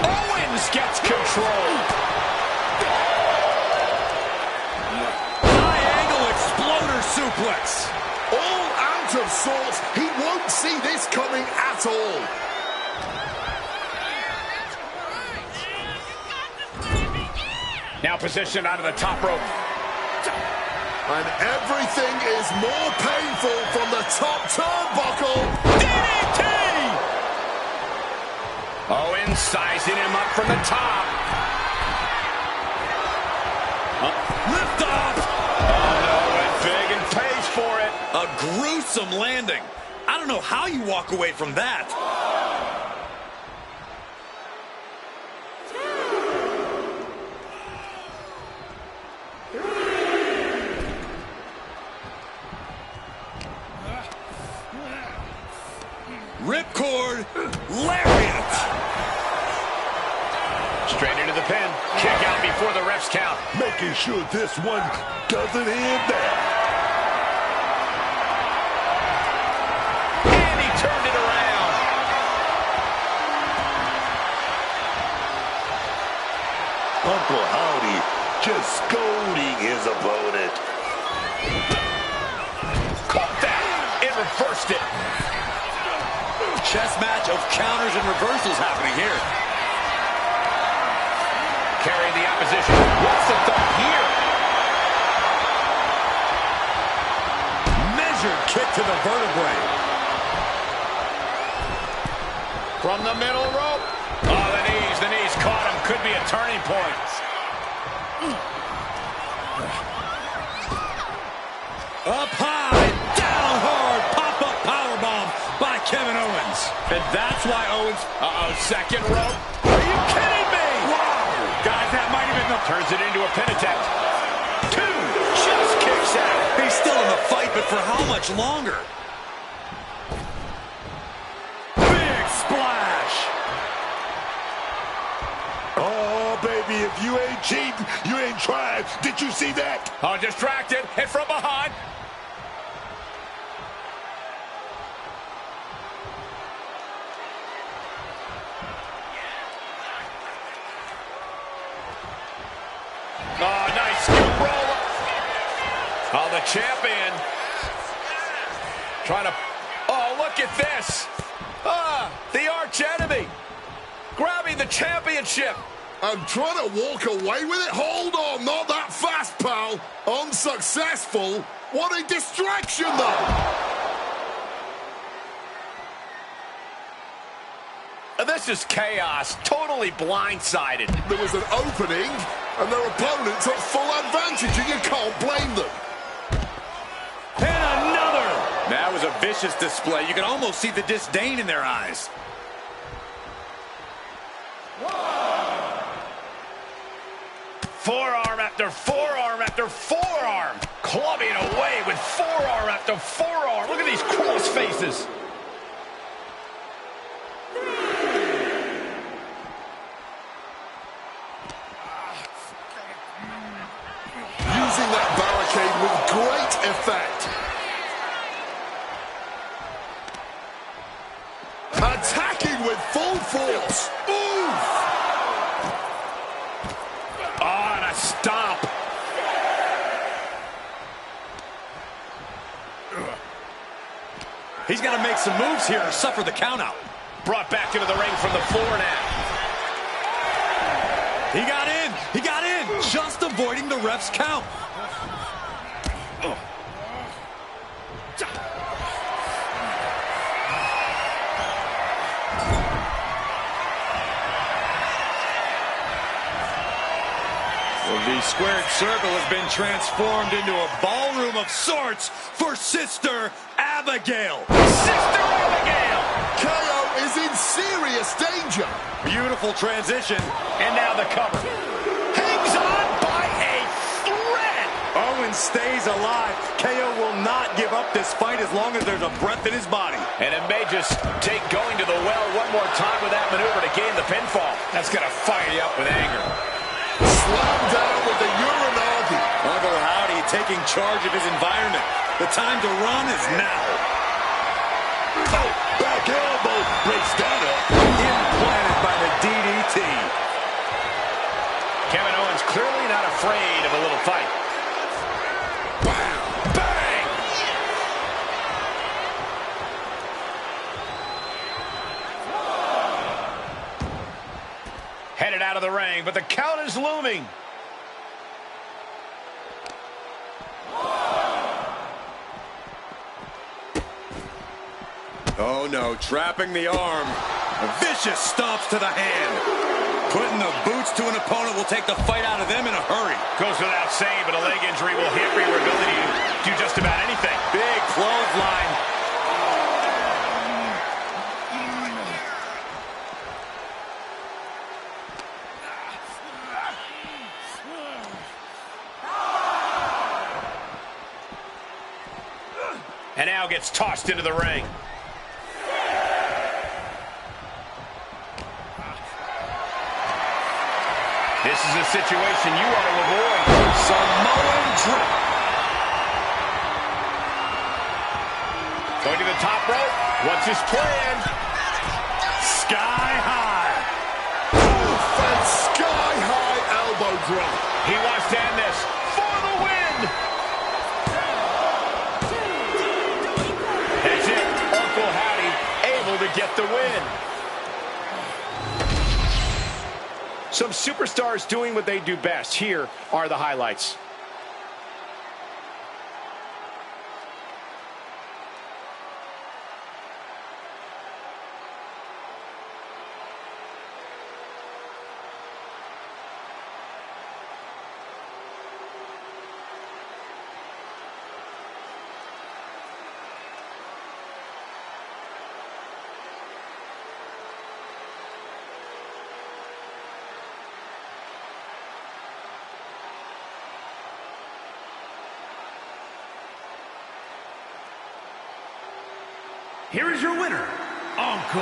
Owens gets control. High angle exploder suplex. All out of sorts. He won't see this coming at all. Now positioned onto the top rope. And everything is more painful from the top turnbuckle. DDT! Owens sizing him up from the top. Lift off. Oh no, went big and pays for it. A gruesome landing. I don't know how you walk away from that. Ripcord, lariat. Straight into the pin. Kick out before the refs count. Making sure this one doesn't end there. And he turned it around. Uncle Howdy just scolding his opponent. Caught that. It reversed it. Chess match of counters and reversals happening here. Carrying the opposition. What's the thought here? Measured kick to the vertebrae. From the middle rope. Oh, the knees caught him. Could be a turning point. Up high, down hard, pop-up powerbomb by Kevin Owens. And that's why Owens, second rope. Are you kidding me? Wow. Guys, that might have been the... Turns it into a pin attempt. Two, just kicks out. He's still in the fight, but for how much longer? Big splash. Oh, baby, if you ain't cheating, you ain't trying. Did you see that? Oh, distracted. Hit from behind. Oh, nice scoop roll. Oh, the champion. Trying to... Oh, look at this. The arch enemy. Grabbing the championship. I'm trying to walk away with it. Hold on, not that fast, pal. Unsuccessful. What a distraction, though. This is chaos. Totally blindsided. There was an opening, and their opponent took full advantage, and you can't blame them. And another. That was a vicious display. You can almost see the disdain in their eyes. Forearm after forearm after forearm. Clubbing away with forearm after forearm. Look at these cross faces. Using that barricade with great effect. Attacking with full force. Oof! Oh, and a stomp. He's got to make some moves here to suffer the countout. Brought back into the ring from the floor now. He got in. He got in. Just avoiding the ref's count. The squared circle has been transformed into a ballroom of sorts for Sister Abigail. Sister Abigail! KO is in serious danger. Beautiful transition. And now the cover. Hangs on by a thread. Owens stays alive. KO will not give up this fight as long as there's a breath in his body. And it may just take going to the well one more time with that maneuver to gain the pinfall. That's going to fire you up with anger. Slam down with the Uranagi. Uncle Howdy taking charge of his environment. The time to run is now. Oh, back elbow breaks that up. Implanted by the DDT. Kevin Owens clearly not afraid of a little fight. Bang! Headed out of the ring, but the count is looming. Oh no, trapping the arm. Vicious stomps to the hand. Putting the boots to an opponent will take the fight out of them in a hurry. Goes without saying, but a leg injury will hamper your ability to do just about anything. Big clothesline. And now gets tossed into the ring. This is a situation you want to avoid. Samoan drop. Going to the top rope. What's his plan? Sky high. Oof, and sky-high elbow drop. He wants to end this for the win. That's it. Uncle Howdy able to get the win. Some superstars doing what they do best. Here are the highlights. Here is your winner, Uncle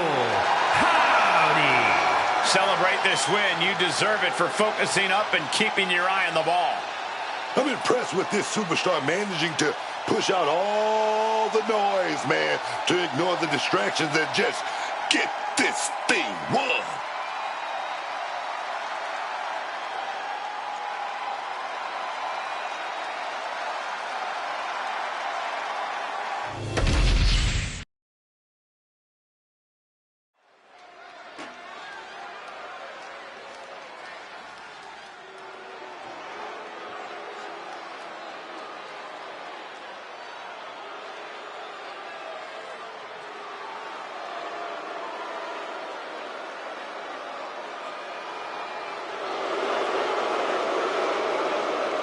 Howdy. Celebrate this win. You deserve it for focusing up and keeping your eye on the ball. I'm impressed with this superstar managing to push out all the noise, man, to ignore the distractions and just get this thing won.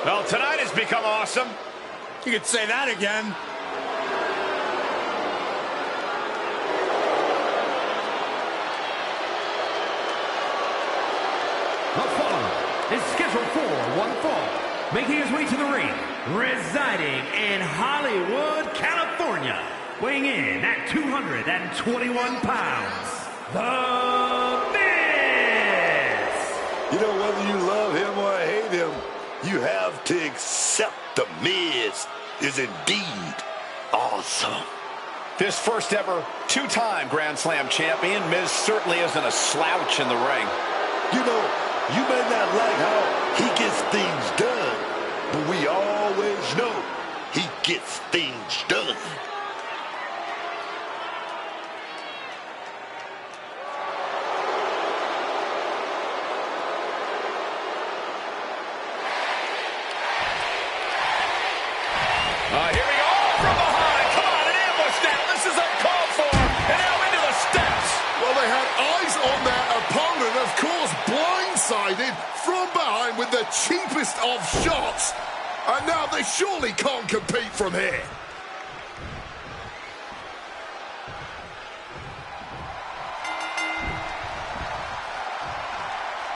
Well, tonight has become awesome. You could say that again. The following is scheduled for one fall, making his way to the ring, residing in Hollywood, California, weighing in at 221 pounds, The Miz! You know, whether you love him or hate him, you have to accept The Miz is indeed awesome. This first ever two-time Grand Slam champion, Miz certainly isn't a slouch in the ring. You know, you may not like how he gets things done, but we always know he gets things done. Here we go, from behind. Come on, an ambush now. This is uncalled for. And now into the steps. Well, they had eyes on their opponent, of course, blindsided from behind with the cheapest of shots. And now they surely can't compete from here.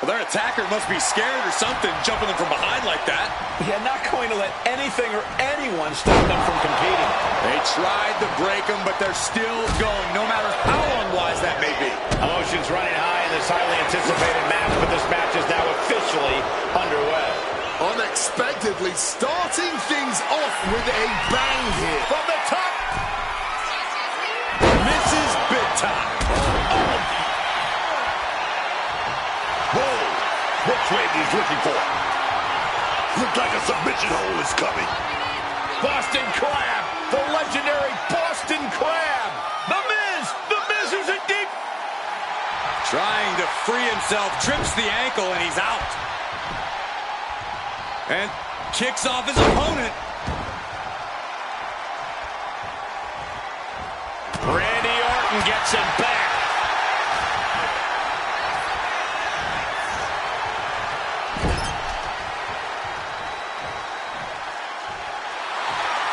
Well, their attacker must be scared or something, jumping them from behind like that. Yeah, not going to let anything or anyone stop them from competing. They tried to break them, but they're still going, no matter how unwise that may be. Emotions running high in this highly anticipated match, but this match is now officially underway. Unexpectedly starting things off with a bang here. From the top. Misses big time. Whoa! What's Randy's looking for? Looks like a submission hole is coming. Boston Crab, the legendary Boston Crab. The Miz is in deep. Trying to free himself, trips the ankle, and he's out. And kicks off his opponent. Randy Orton gets him back.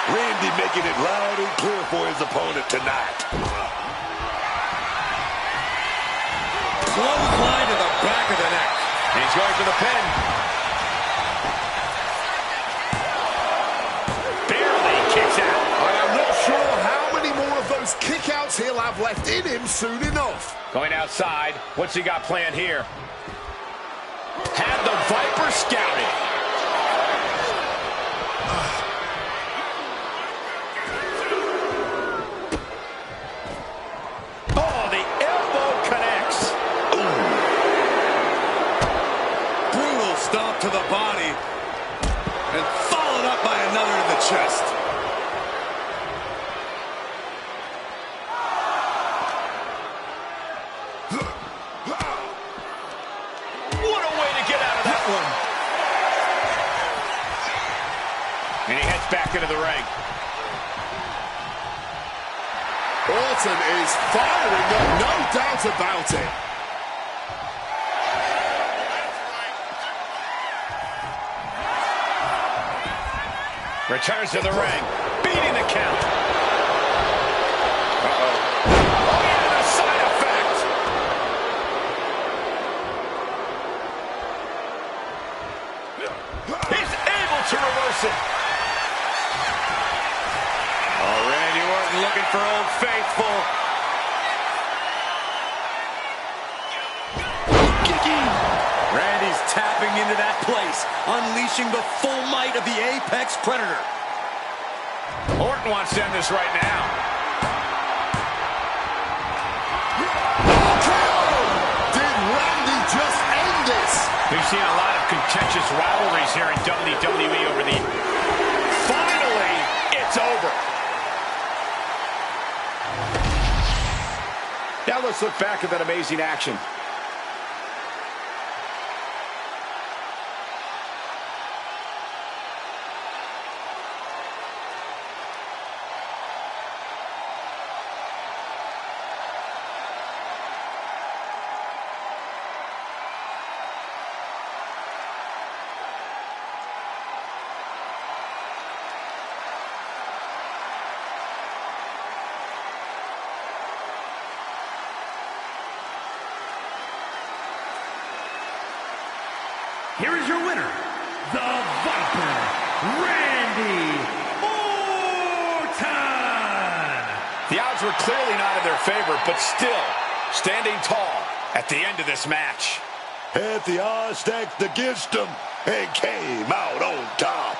Randy making it loud and clear for his opponent tonight. Clothesline to the back of the neck. And he's going for the pin. Barely kicks out. I'm not sure how many more of those kickouts he'll have left in him soon enough. Going outside. What's he got planned here? Had the Viper scouted. Oh, the elbow connects. Brutal stomp to the body. And followed up by another to the chest. What a way to get out of that one. And he heads back into the ring. Orton is firing up, no doubt about it. Returns to the ring, beating the count. Uh-oh. Oh, yeah, the side effect. He's able to reverse it. Oh, Randy Orton looking for Old Faithful. Randy's tapping into that place, unleashing the full might of the Apex Predator. Orton wants to end this right now. Did Randy just end this? We've seen a lot of contentious rivalries here in WWE over the... Finally, it's over. Now let's look back at that amazing action. Here is your winner, the Viper, Randy Orton. The odds were clearly not in their favor, but still standing tall at the end of this match. Had the odds stacked against him and came out on top.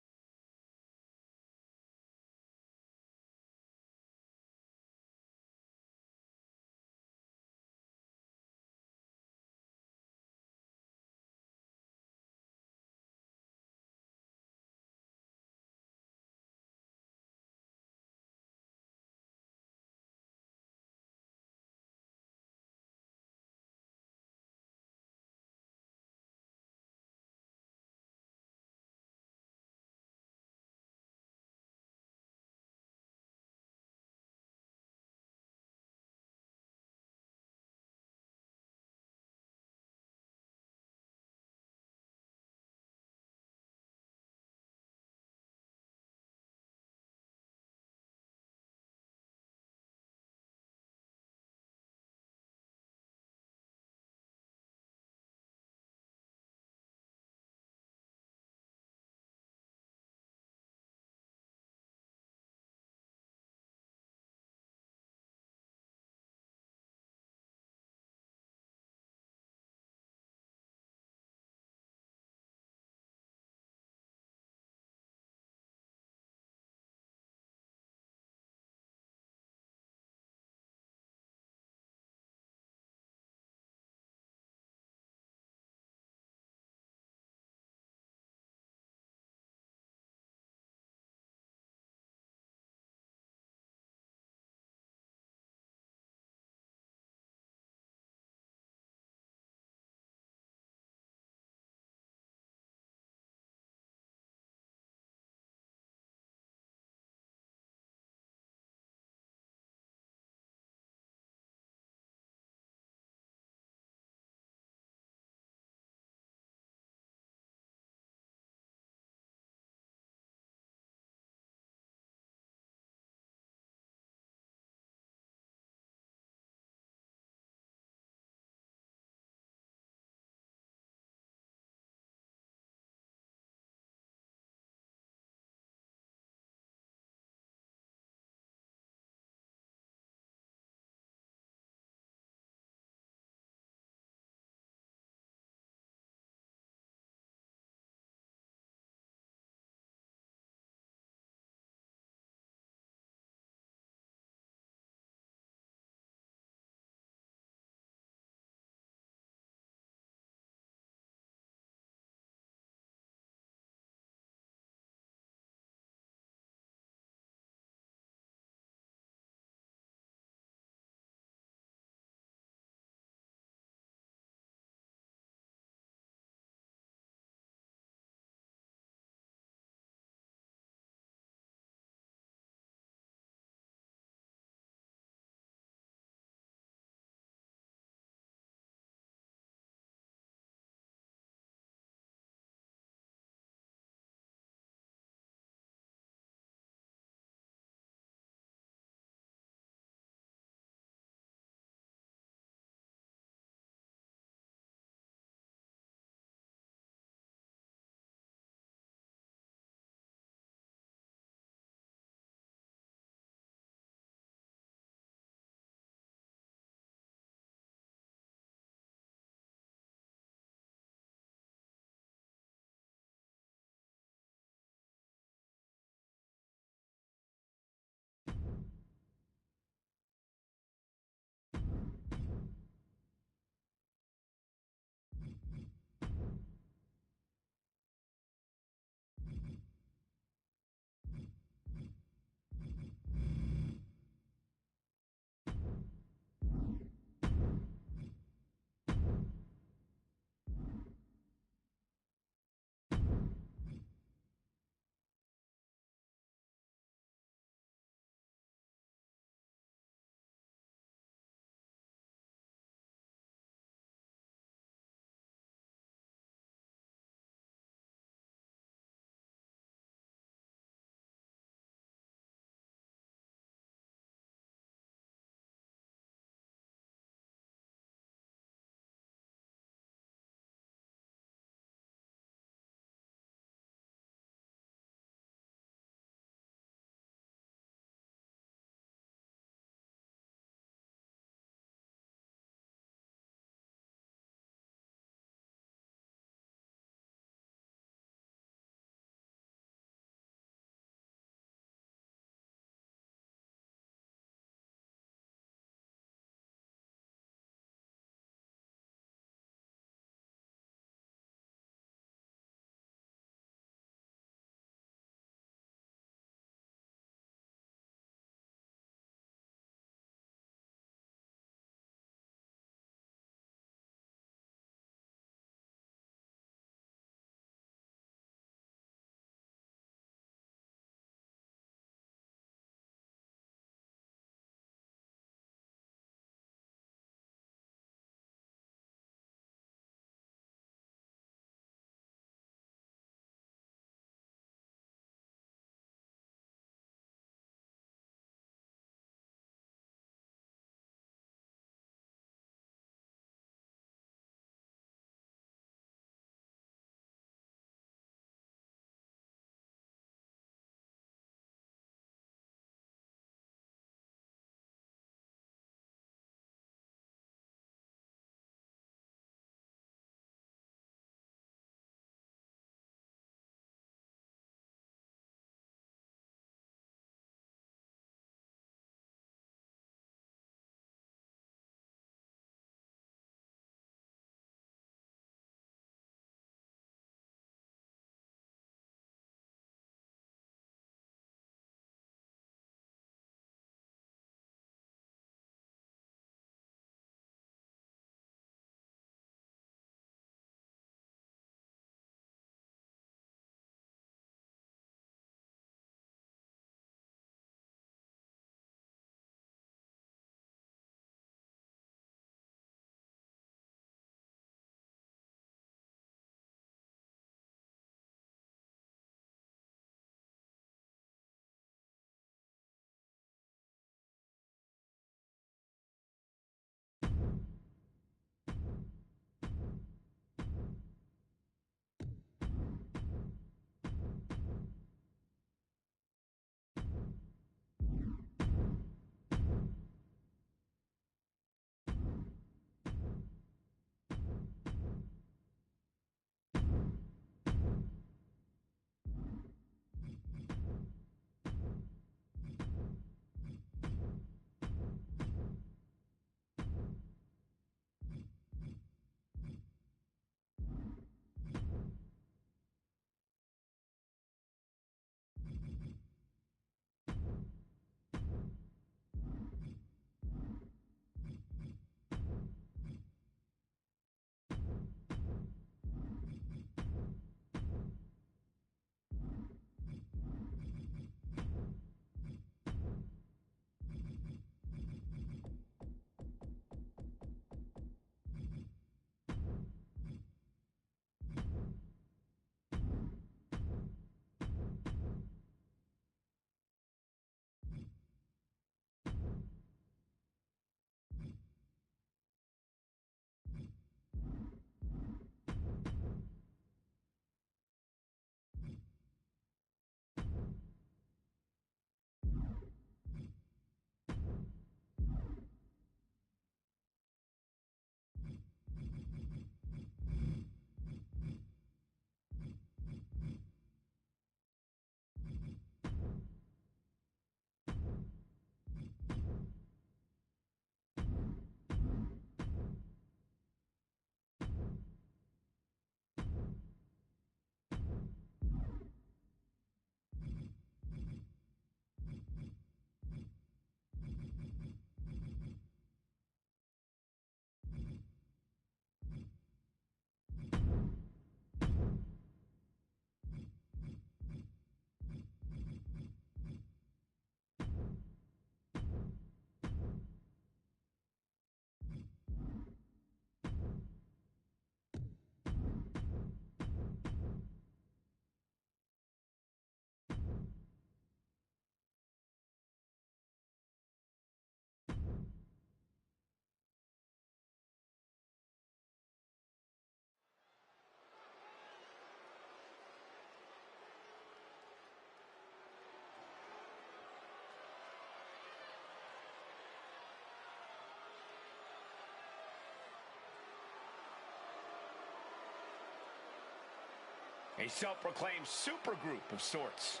A self-proclaimed supergroup of sorts.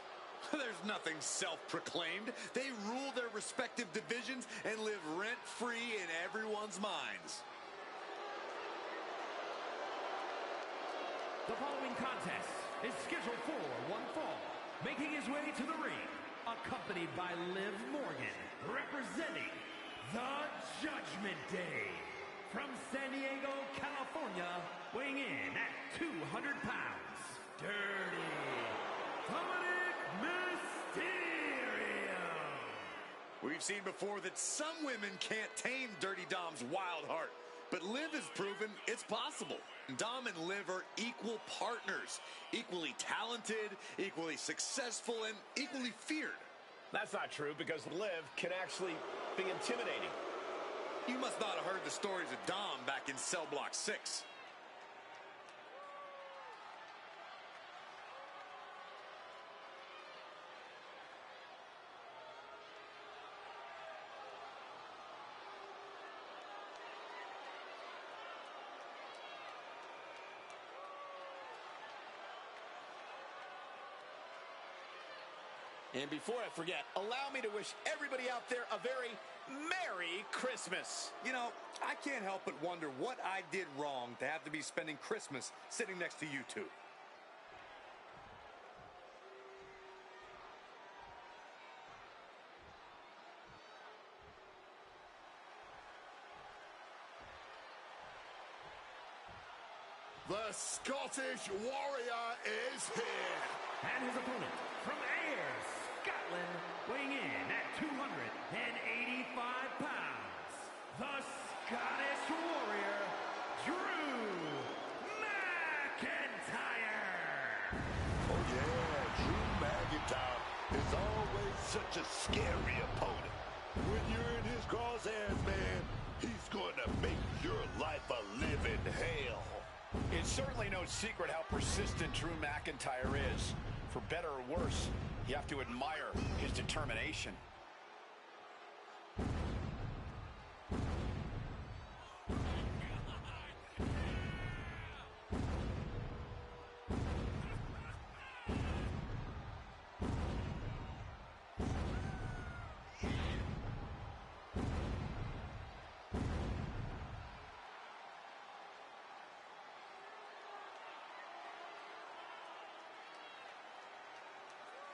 There's nothing self-proclaimed. They rule their respective divisions and live rent-free in everyone's minds. The following contest is scheduled for one fall. Making his way to the ring, accompanied by Liv Morgan, representing the Judgment Day. From San Diego, California, weighing in at 200 pounds, Dirty Dominic Mysterio. We've seen before that some women can't tame Dirty Dom's wild heart, but Liv has proven it's possible. Dom and Liv are equal partners, equally talented, equally successful, and equally feared. That's not true, because Liv can actually be intimidating. You must not have heard the stories of Dom back in Cell Block 6. And before I forget, allow me to wish everybody out there a very Merry Christmas. You know, I can't help but wonder what I did wrong to have to be spending Christmas sitting next to you two. The Scottish Warrior is here. And his opponent from Ayr, Scotland, weighing in at 285 pounds, the Scottish Warrior, Drew McIntyre. Oh, yeah, Drew McIntyre is always such a scary opponent. When you're in his crosshairs, man, he's going to make your life a living hell. It's certainly no secret how persistent Drew McIntyre is. For better or worse, you have to admire his determination.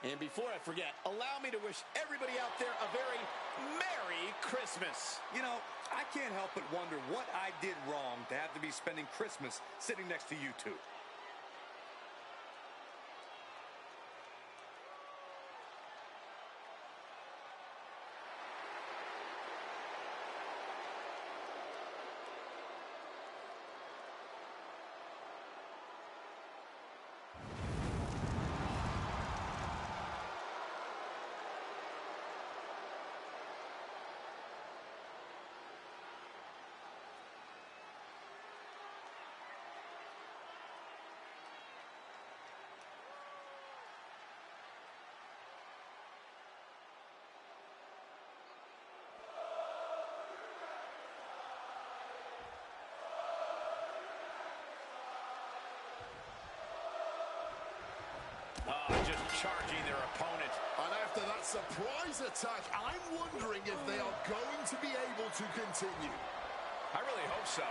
And before I forget, allow me to wish everybody out there a very Merry Christmas. You know, I can't help but wonder what I did wrong to have to be spending Christmas sitting next to you two. Just charging their opponent. And after that surprise attack, I'm wondering if they are going to be able to continue. I really hope so.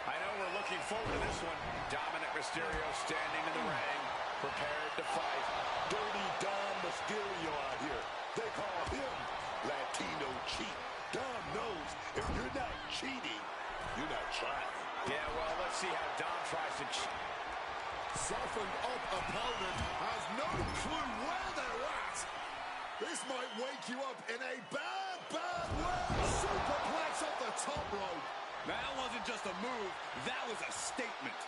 I know we're looking forward to this one. Dominic Mysterio standing in the ring, prepared to fight. Dirty Dom Mysterio out here. They call him Latino Cheat. Dom knows if you're not cheating, you're not trying. Yeah, well, let's see how Dom tries to cheat. Softened up opponent has no clue where they're at. This might wake you up in a bad, bad way. Superplex off the top rope. That wasn't just a move, that was a statement.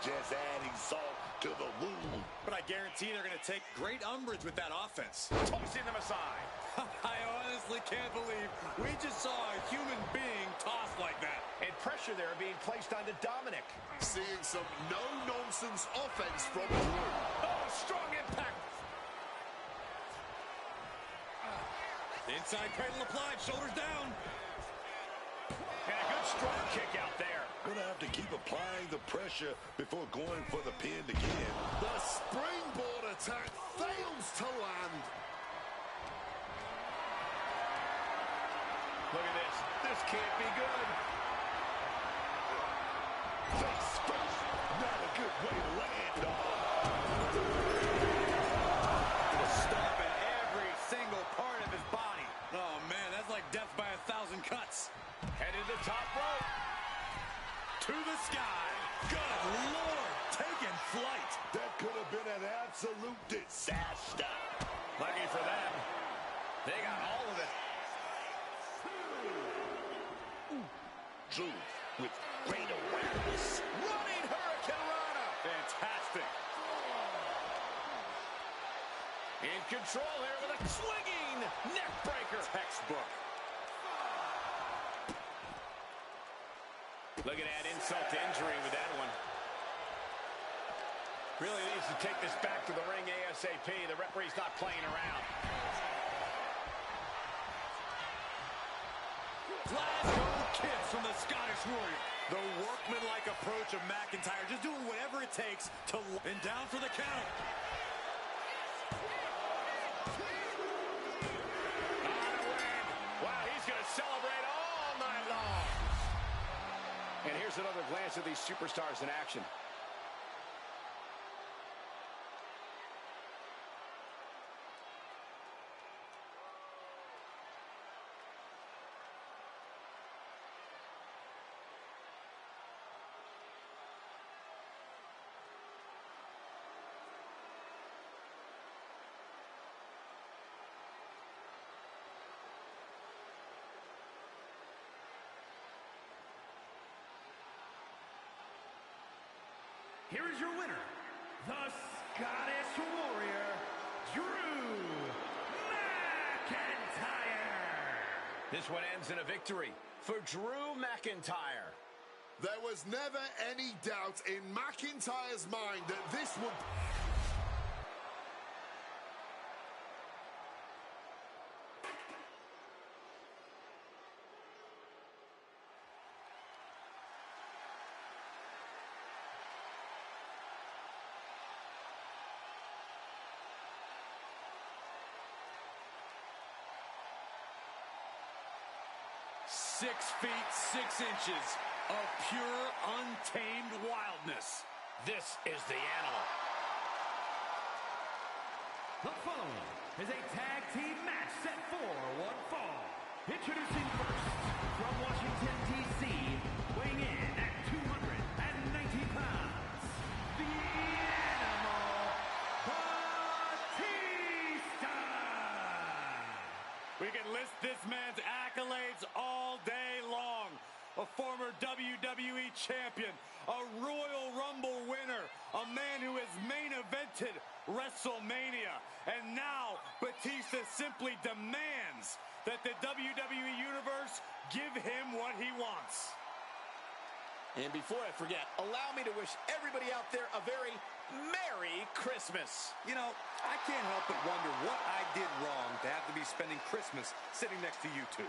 Just adding salt to the wound. But I guarantee they're going to take great umbrage with that offense. Tossing them aside. I honestly can't believe we just saw a human being tossed like that. And pressure there being placed onto Dominic. Seeing some no-nonsense offense from Drew. Oh, strong impact. Inside cradle applied, shoulders down. And a good Strong kick out there. Gonna have to keep applying the pressure before going for the pin again. The springboard attack fails to land. Look at this. This can't be good. Face first. Not a good way to land, dog. Stomping every single part of his body. Oh, man, that's like death by 1,000 cuts. Headed to the top rope. To the sky. Good Lord, taking flight. That could have been an absolute disaster. Lucky for them. They got all of it. Drew with great awareness. Running Hurricane Rana. Fantastic. In control here with a swinging neck breaker. Textbook. Look at that insult to injury with that one. Really needs to take this back to the ring ASAP. The referee's not playing around. Glasgow kiss from the Scottish Warrior. The workmanlike approach of McIntyre, just doing whatever it takes to... And down for the count. Wow, he's going to celebrate all night long. And here's another glance at these superstars in action. Here is your winner, the Scottish Warrior, Drew McIntyre. This one ends in a victory for Drew McIntyre. There was never any doubt in McIntyre's mind that this would... Six feet, 6 inches of pure, untamed wildness. This is the animal. The following is a tag team match set for one fall. Introducing first, from Washington, D.C., weighing in at 290 pounds, the Animal, Batista! We can list this man's accolades all day long. A former WWE champion, a Royal Rumble winner, a man who has main evented WrestleMania, and now Batista simply demands that the WWE Universe give him what he wants. And before I forget, allow me to wish everybody out there a very Merry Christmas. You know, I can't help but wonder what I did wrong to have to be spending Christmas sitting next to you two.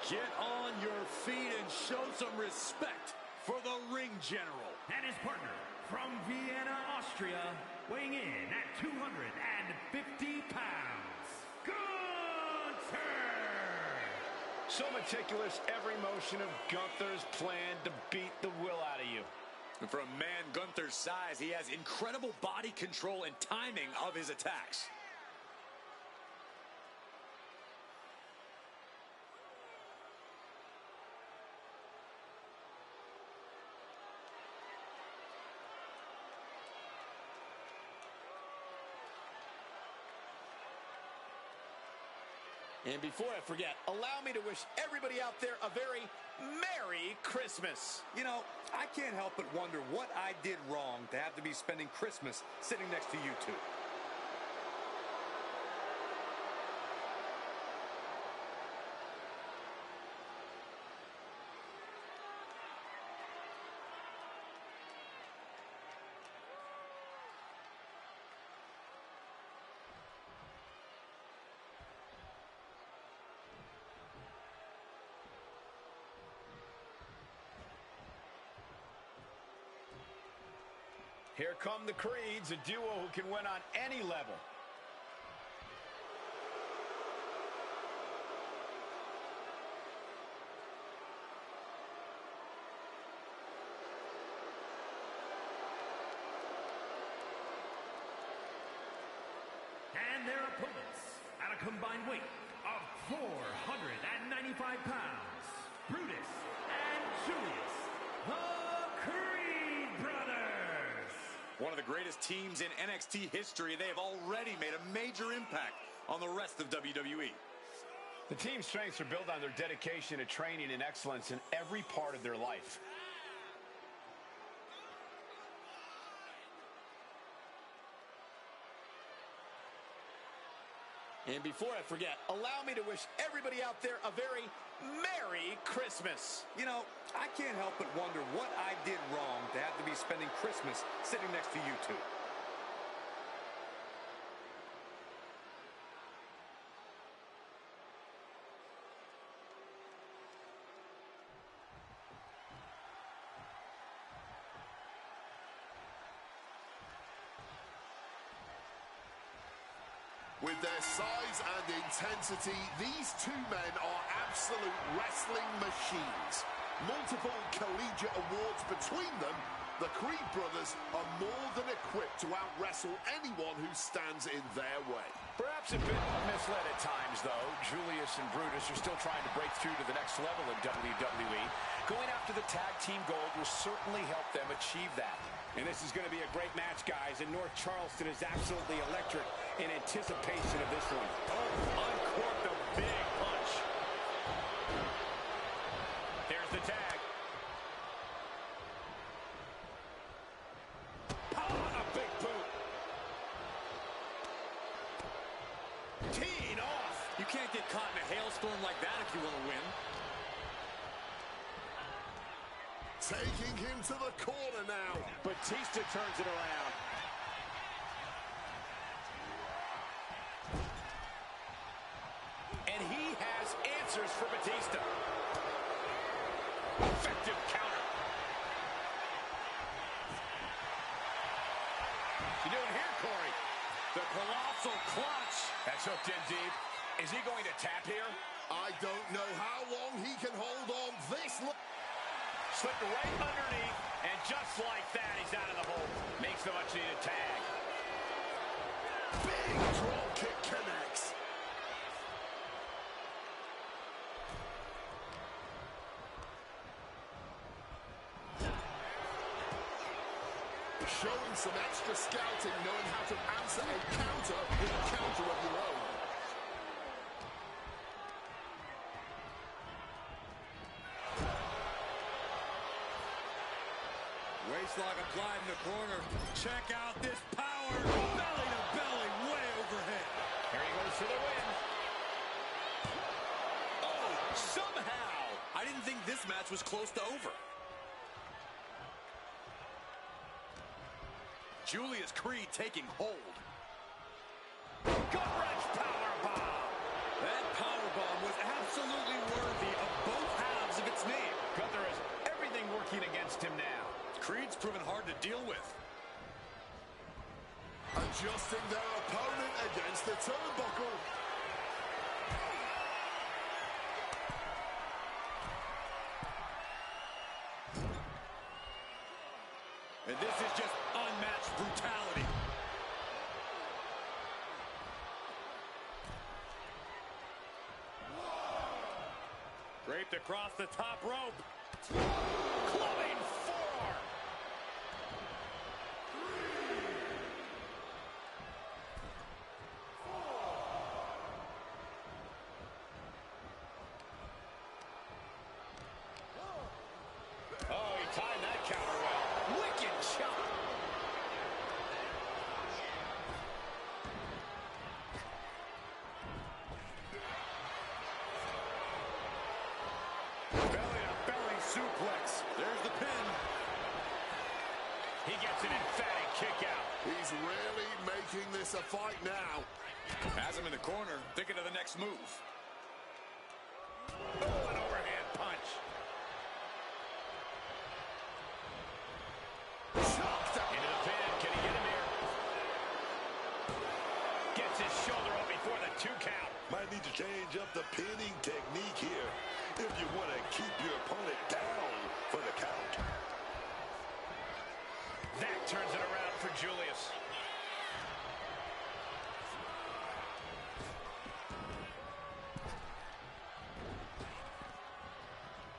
Get on your feet and show some respect for the ring general. And his partner from Vienna, Austria, weighing in at 250 pounds, Gunther! So meticulous, every motion of Gunther's plan to beat the will out of you. And for a man Gunther's size, he has incredible body control and timing of his attacks. And before I forget, allow me to wish everybody out there a very Merry Christmas. You know, I can't help but wonder what I did wrong to have to be spending Christmas sitting next to you two. Here come the Creeds, a duo who can win on any level. And their opponents, at a combined weight of 495 pounds, Brutus and Julius, the Creed Brothers. One of the greatest teams in NXT history, they have already made a major impact on the rest of WWE. The team's strengths are built on their dedication to training and excellence in every part of their life. And before I forget, allow me to wish everybody out there a very Merry Christmas. You know, I can't help but wonder what I did wrong to have to be spending Christmas sitting next to you two. With their size and intensity, these two men are absolute wrestling machines. Multiple collegiate awards between them, the Creed brothers are more than equipped to out-wrestle anyone who stands in their way. Perhaps a bit misled at times, though. Julius and Brutus are still trying to break through to the next level in WWE. Going after the tag team gold will certainly help them achieve that. And this is going to be a great match, guys, and North Charleston is absolutely electric in anticipation of this one. Oh, uncorked a big punch. There's the tag. Oh, a big boot. Teeing off. You can't get caught in a hailstorm like that if you want to win. Taking him to the corner now. Batista turns it around. And he has answers for Batista. Effective counter. What's he doing here, Corey? The colossal clutch. That's hooked in deep. Is he going to tap here? I don't know how long he can hold on this. Slipped right underneath, and just like that, he's out of the hole. Makes the much-needed tag. Big drop kick connects. Showing some extra scouting, knowing how to answer a counter with a counter of your own. Waistlock applied in the corner. Check out this power. Belly to belly, way overhead. Here he goes for the win. Oh, somehow. I didn't think this match was close to over. Julius Creed taking hold. Gut-wrench powerbomb. That powerbomb was absolutely worthy of both halves of its name. Gunther has everything working against him now. Creed's proven hard to deal with. Adjusting their opponent against the turnbuckle. And this is just unmatched brutality. Draped across the top rope. Clubbing forearm. That's an emphatic kick out. He's really making this a fight now. Has him in the corner, thinking of the next move. Oh, an overhand punch. Into the pin. Can he get him here? Gets his shoulder up before the 2 count. Might need to change up the pinning technique here if you want to keep your opponent down for the count. That turns it around for Julius.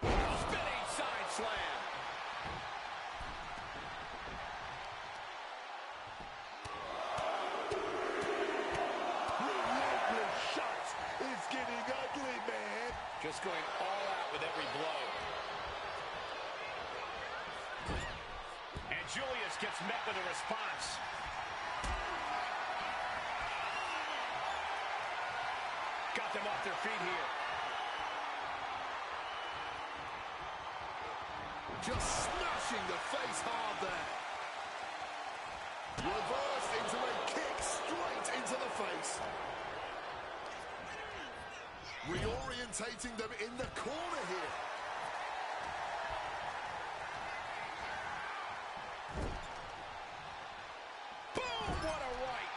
Spinning side slam. Relentless shots. It's getting ugly, man. Just going all out with every blow. And Julius gets met with a response. Got them off their feet here. Just smashing the face hard there. Reversed into a kick straight into the face. Reorientating them in the corner here. Boom! What a right.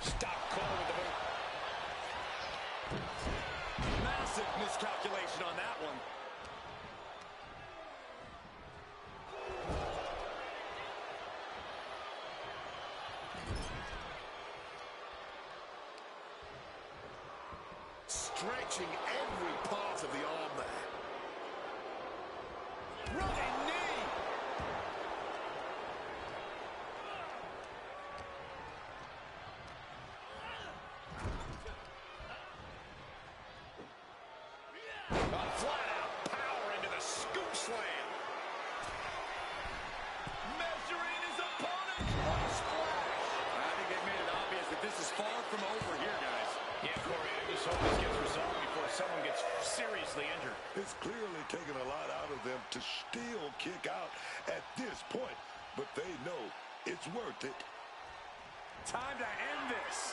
Stop Cole with the move. Massive miscalculation on that one. Stretching every part of the arm there. Running knee. Flat out power into the scoop slam. Measuring his opponent. What a splash. I think they've made it obvious that this is far from over here, guys. Yeah, Corey, I just hope this gets resolved before someone gets seriously injured. It's clearly taken a lot out of them to still kick out at this point, but they know it's worth it. Time to end this.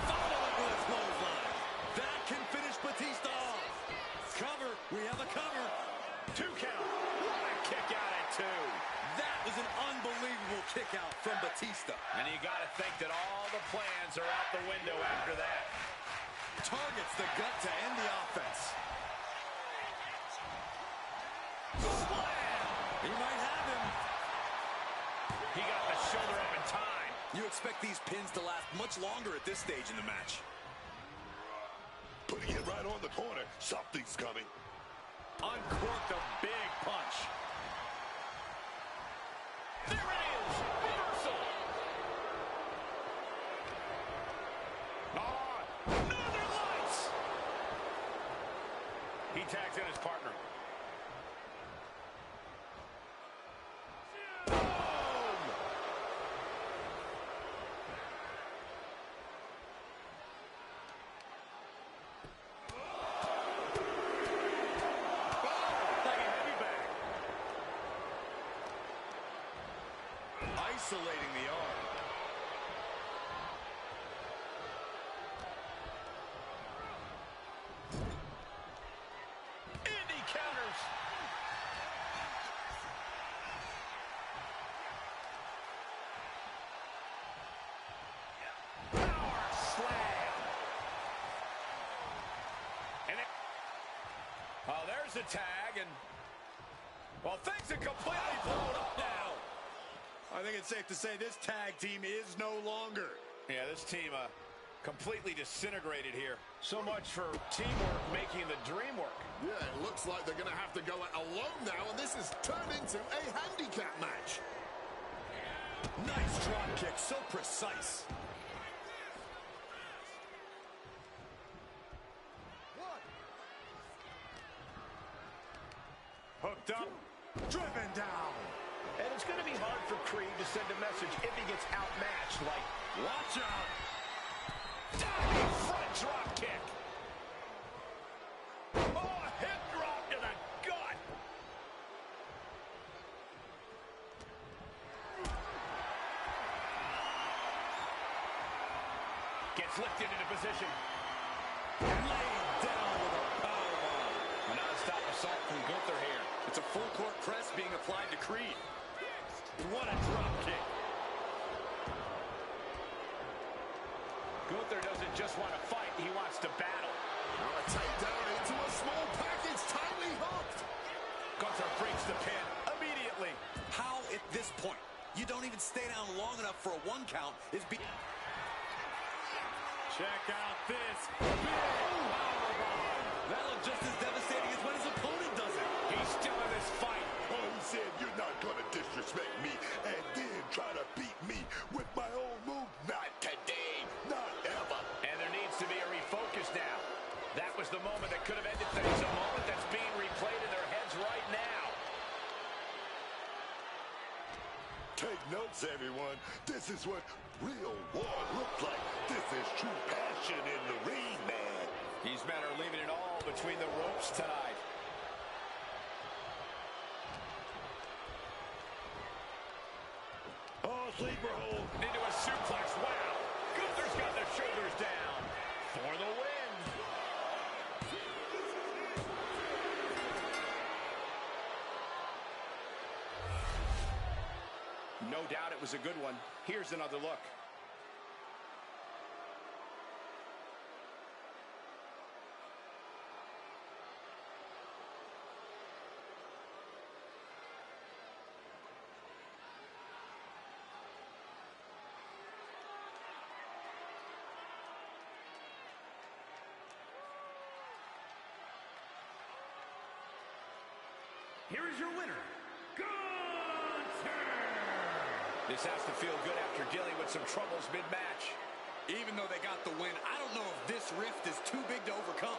Following with a clothesline. That can finish Batista off. Cover. We have a cover. 2 count. What a kick out at 2. That was an unbelievable kick out from Batista. And you got to think that all the plans are out the window after that. Targets the gut to end the offense. Slam! He might have him. He got the shoulder up in time. You expect these pins to last much longer at this stage in the match. Putting it right on the corner. Something's coming. Uncorked a big punch. There it is! Reversal! Northern Lights! He tags in his partner. Isolating the arm. Indy counters. Power slam. And oh, there's the tag, and well, things are completely blown up now. I think it's safe to say this tag team is no longer. Yeah, this team completely disintegrated here. So much for teamwork making the dream work. Yeah, it looks like they're going to have to go it alone now, and this has turned into a handicap match. Nice drop kick, so precise. Hooked up. Driven down. And it's going to be hard for Creed to send a message if he gets outmatched, like, watch out. Diving front drop kick. Gets lifted into position. Laid down with a powerbomb. A non-stop assault from Gunther here. It's a full court press being applied to Creed. What a drop kick. Gunther doesn't just want to fight, he wants to battle. Now a takedown into a small package, tightly hooked. Gunther breaks the pin immediately. How at this point you don't even stay down long enough for a 1 count is be. Check out this big powerbomb. That looked just as devastating as when his opponent does it. He's still in this fight. Oh, he said, you're not gonna disrespect me and then try to beat me with my own move. Not today, not ever. And there needs to be a refocus now. That was the moment that could have ended things, a moment that's being replayed in their heads right now. Take notes, everyone. This is what real war looks like. This is true passion in the ring, man. These men are leaving it all between the ropes tonight. Oh, sleeper hold. Into a suplex. Wow. Gunther's got the shoulders down for the win. No doubt it was a good one. Here's another look. Here is your winner, Gunther! This has to feel good after dealing with some troubles mid-match. Even though they got the win, I don't know if this rift is too big to overcome.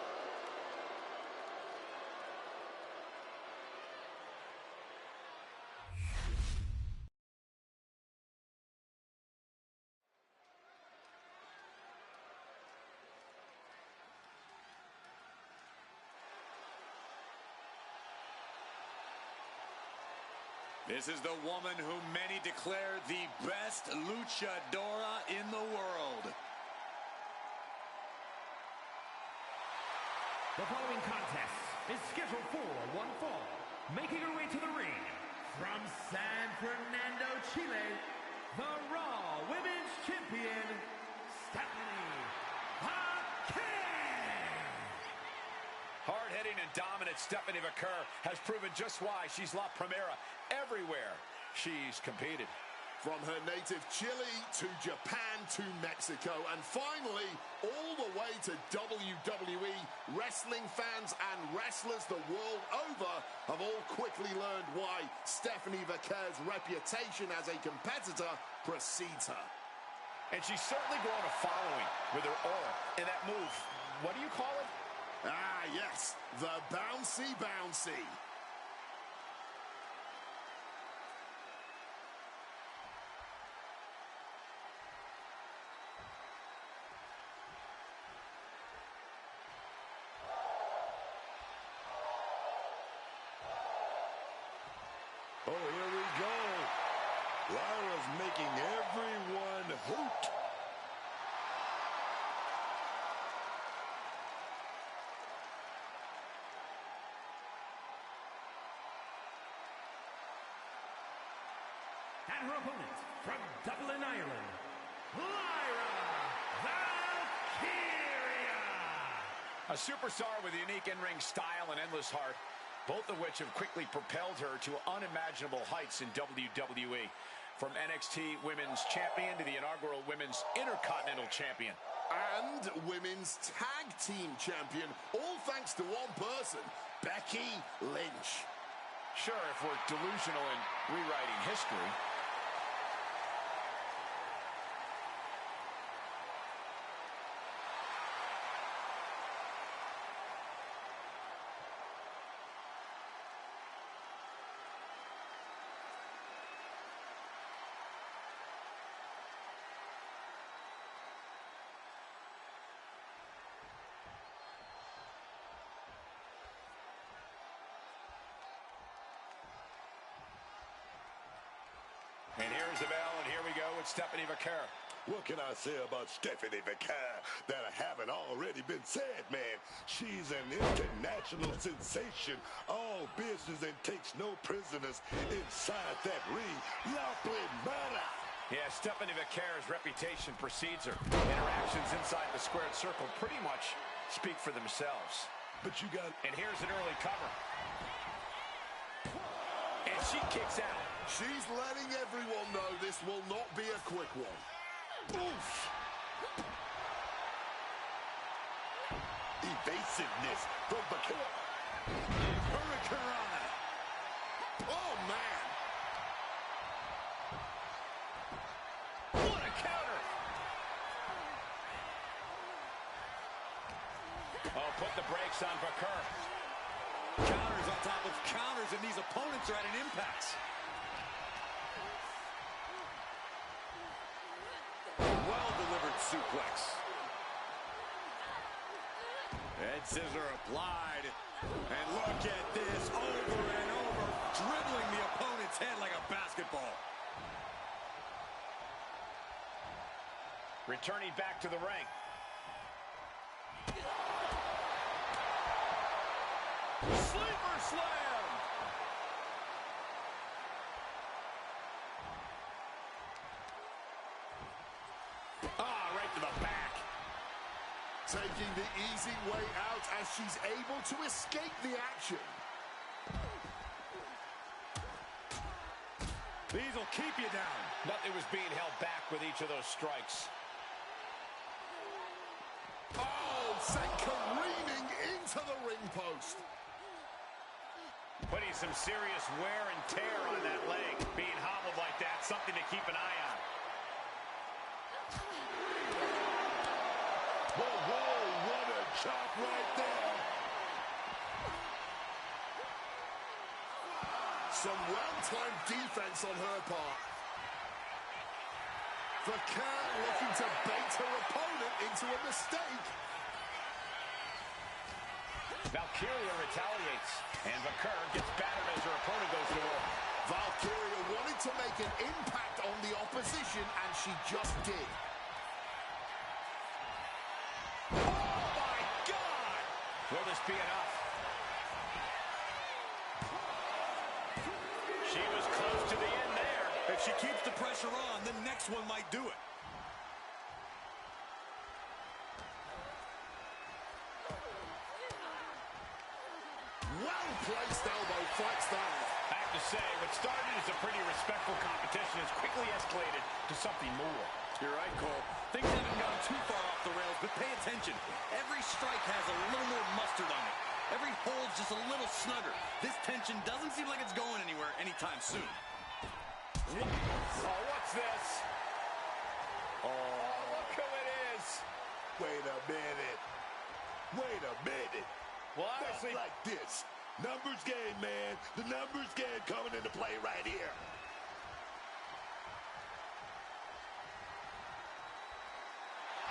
This is the woman who many declare the best luchadora in the world. The following contest is scheduled for one fall. Making her way to the ring from San Fernando, Chile, the Raw Women's Champion, Stephanie Vaquer. Hard-hitting and dominant Stephanie Vaquer has proven just why she's La Primera everywhere she's competed. From her native Chile to Japan to Mexico and finally all the way to WWE, wrestling fans and wrestlers the world over have all quickly learned why Stephanie Vaquer's reputation as a competitor precedes her. And she's certainly grown a following with her aura and that move. What do you call it? Ah, yes, the bouncy bouncy. Oh, here we go. Lyra's making everyone hoot. And her opponent from Dublin, Ireland, Lyra Valkyria. A superstar with a unique in-ring style and endless heart, both of which have quickly propelled her to unimaginable heights in WWE. From NXT Women's Champion to the inaugural Women's Intercontinental Champion. And Women's Tag Team Champion, all thanks to one person, Becky Lynch. Sure, if we're delusional in rewriting history. And here's the bell, and here we go with Stephanie Vaquer. What can I say about Stephanie McMahon that haven't already been said, man? She's an international sensation, all business and takes no prisoners inside that ring. La Primera. Yeah, Stephanie McMahon's reputation precedes her. Interactions inside the squared circle pretty much speak for themselves. But you got... And here's an early cover. And she kicks out. She's letting everyone know this will not be a quick one. Oof! Evasiveness from McMahon. Hurricane. Oh, man! What a counter! Oh, put the brakes on Baker. Counters on top of counters, and these opponents are at an impasse. Well-delivered suplex. Head scissor applied. And look at this, over and over, dribbling the opponent's head like a basketball. Returning back to the ring. Sleeper slam! Ah, right to the back. Taking the easy way out as she's able to escape the action. These will keep you down. Nothing was being held back with each of those strikes. Oh, sent careening into the ring post. Putting some serious wear and tear on that leg. Being hobbled like that, something to keep an eye on. Whoa, whoa, what a chop right there. Some well-timed defense on her part. Vaquer looking to bait her opponent into a mistake. Valkyria retaliates, and Vaquer gets battered as her opponent goes to work. Valkyria wanted to make an impact on the opposition, and she just did. Oh, my God! Will this be enough? She was close to the end there. If she keeps the pressure on, the next one might do it. Well-placed elbow fights that. I have to say, what started as a pretty respectful competition has quickly escalated to something more. You're right, Cole. Things haven't gone too far off the rails, but pay attention. Every strike has a little more mustard on it. Every hold's just a little snugger. This tension doesn't seem like it's going anywhere anytime soon. Oh, what's this? Oh, look who it is. Wait a minute. Wait a minute. Well, honestly, Not like this. Numbers game, man. The numbers game coming into play right here.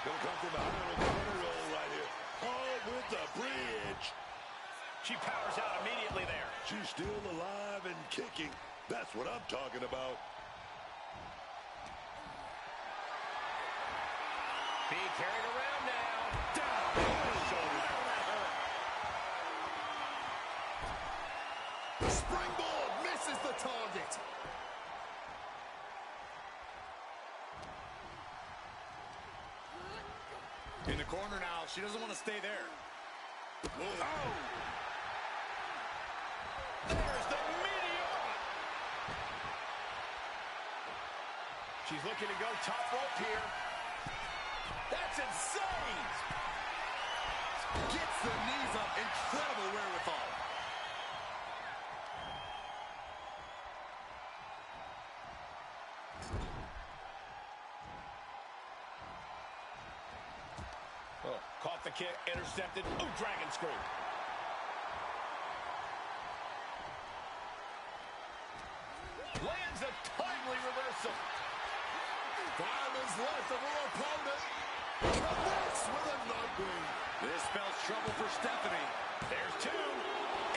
Gonna come from behind on the corner roll right here. Oh, with the bridge. she powers out immediately there. She's still alive and kicking. That's what I'm talking about. Being carried around now. Down. Shoulder. Springboard misses the target. In the corner now. She doesn't want to stay there. Oh! There's the meteor! She's looking to go top rope here. That's insane! Gets the knees up. Incredible wherewithal. Oh, caught the kick, intercepted. Oh, dragon screw. Lands a timely reversal. Time is left of her opponent. Connects with a Nightwing. This spells trouble for Stephanie. There's two.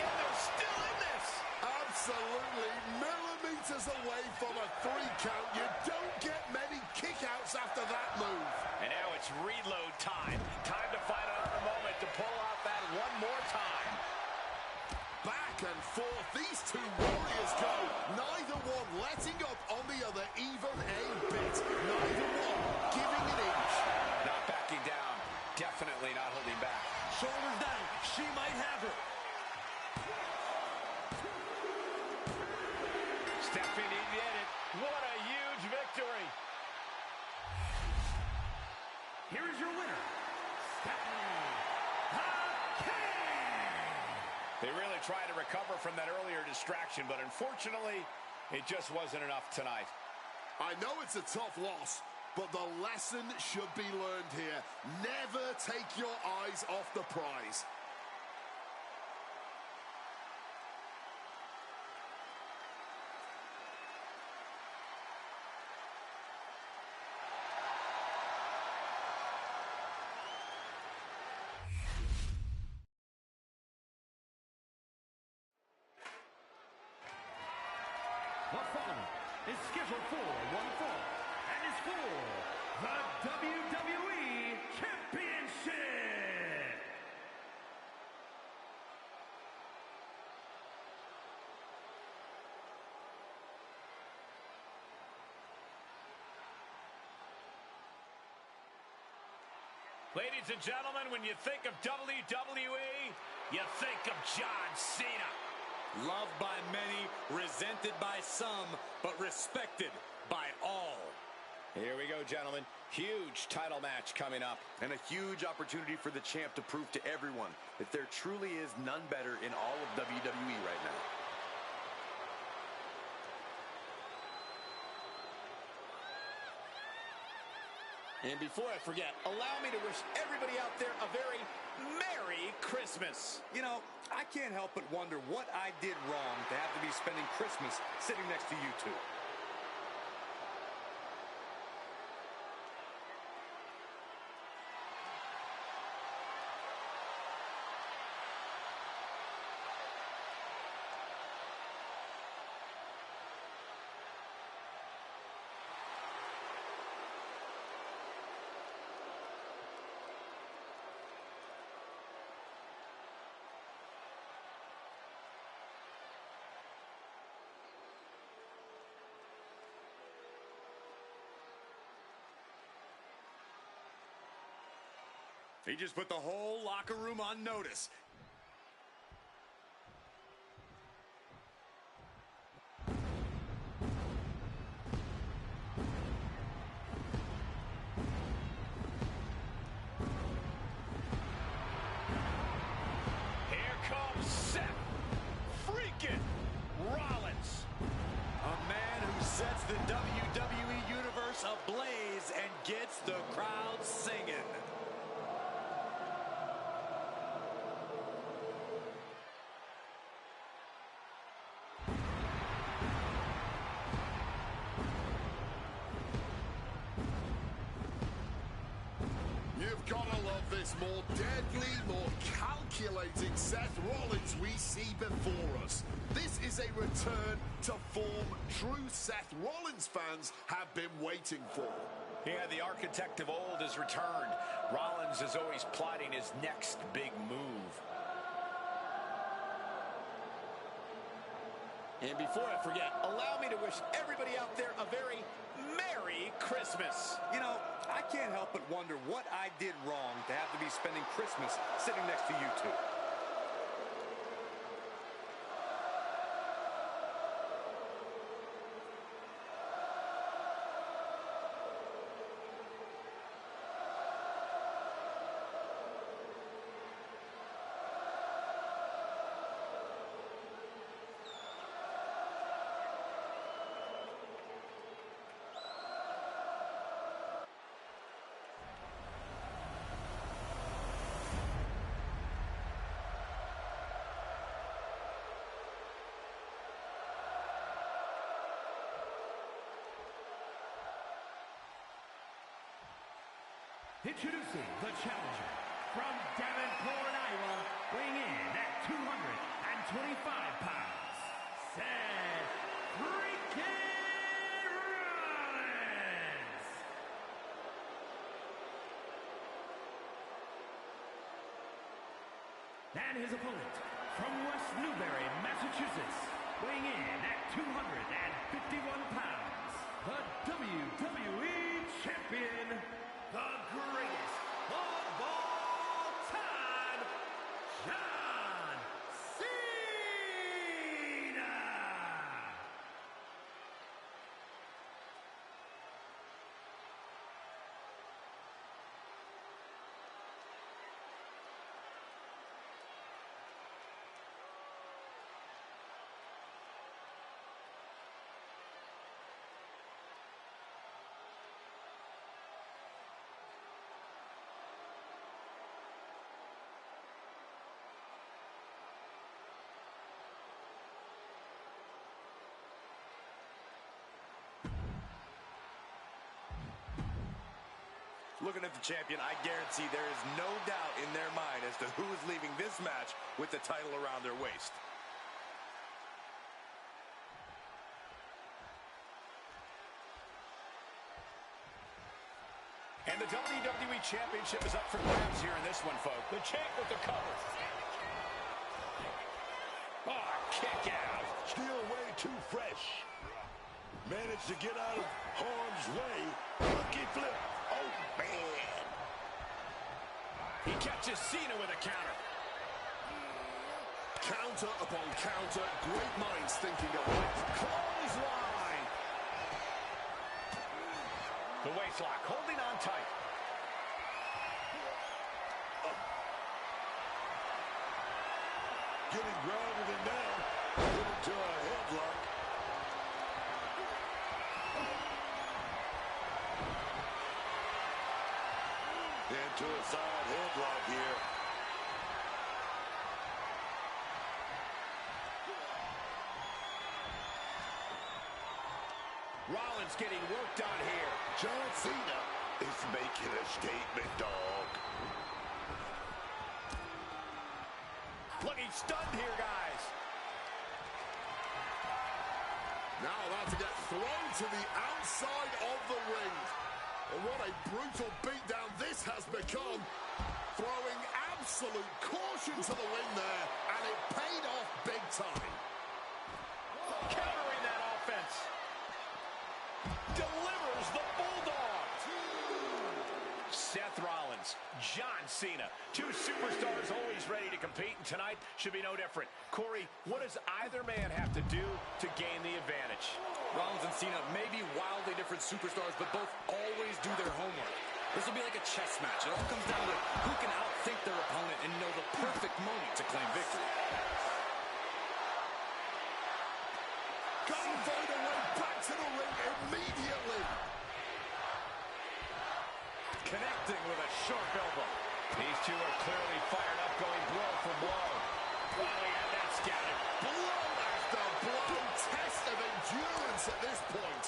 And they're still in this. Absolutely millimeter meters away from a 3 count. You don't get many kickouts after that move. And now it's reload time. Time to find another moment to pull out that one more time. Back and forth, these two warriors go. Neither one letting up on the other even a bit. Neither one giving an inch. Not backing down. Definitely not holding back. Shoulders down. She might have her. Stephanie did it. What a huge victory. Here is your winner, Stephanie King. They really tried to recover from that earlier distraction, but unfortunately, it just wasn't enough tonight. I know it's a tough loss, but the lesson should be learned here. Never take your eyes off the prize. The following is scheduled for one fall and is for the WWE Championship. Ladies and gentlemen, when you think of WWE, you think of John Cena. Loved by many, resented by some, but respected by all. Here we go, gentlemen. Huge title match coming up. And a huge opportunity for the champ to prove to everyone that there truly is none better in all of WWE right now. And before I forget, allow me to wish everybody out there a very Merry Christmas. You know, I can't help but wonder what I did wrong to have to be spending Christmas sitting next to you two. He just put the whole locker room on notice. Here comes Seth freaking Rollins. A man who sets the WWE Universe ablaze and gets the crowd singing. You've got to love this more deadly, more calculating Seth Rollins we see before us. This is a return to form true Seth Rollins fans have been waiting for. Yeah, the architect of old has returned. Rollins is always plotting his next big move. And before I forget, allow me to wish everybody out there a very Merry Christmas. You know, I can't help but wonder what I did wrong to have to be spending Christmas sitting next to you two. Introducing the challenger from Davenport, Iowa, weighing in at 225 pounds, Seth freaking And his opponent, from West Newbury, Massachusetts, weighing in at 251 pounds, the WWE Champion, the greatest of all time, John Cena! Looking at the champion, I guarantee there is no doubt in their mind as to who is leaving this match with the title around their waist. And the WWE Championship is up for grabs here in this one, folks. The champ with the cover. Oh, kick out. Still way too fresh. Managed to get out of harm's way. Monkey flip. Oh, man. He catches Cena with a counter. Counter upon counter. Great minds thinking of it. Clothesline. The waistlock, holding on tight. Getting grounded and down. Put him to a headlock. Into a side headlock here. Rollins getting worked on here. John Cena is making a statement, dog. Looking stunned here, guys. Now about to get thrown to the outside of the ring. And what a brutal beatdown this has become. Throwing absolute caution to the wind there, and it paid off big time. Countering that offense. Delivers the Bulldog. Seth Rollins, John Cena, two superstars always ready to compete, and tonight should be no different. Corey, what does either man have to do to gain the advantage? Rollins and Cena may be wildly different superstars, but both always do their homework. This will be like a chess match. It all comes down to who can outthink their opponent and know the perfect moment to claim victory. Gotta find a way back to the ring immediately. Connecting with a sharp elbow. These two are clearly fired up, going blow for blow. Oh, yeah, that's scattered. Blow after blow. Test of endurance at this point.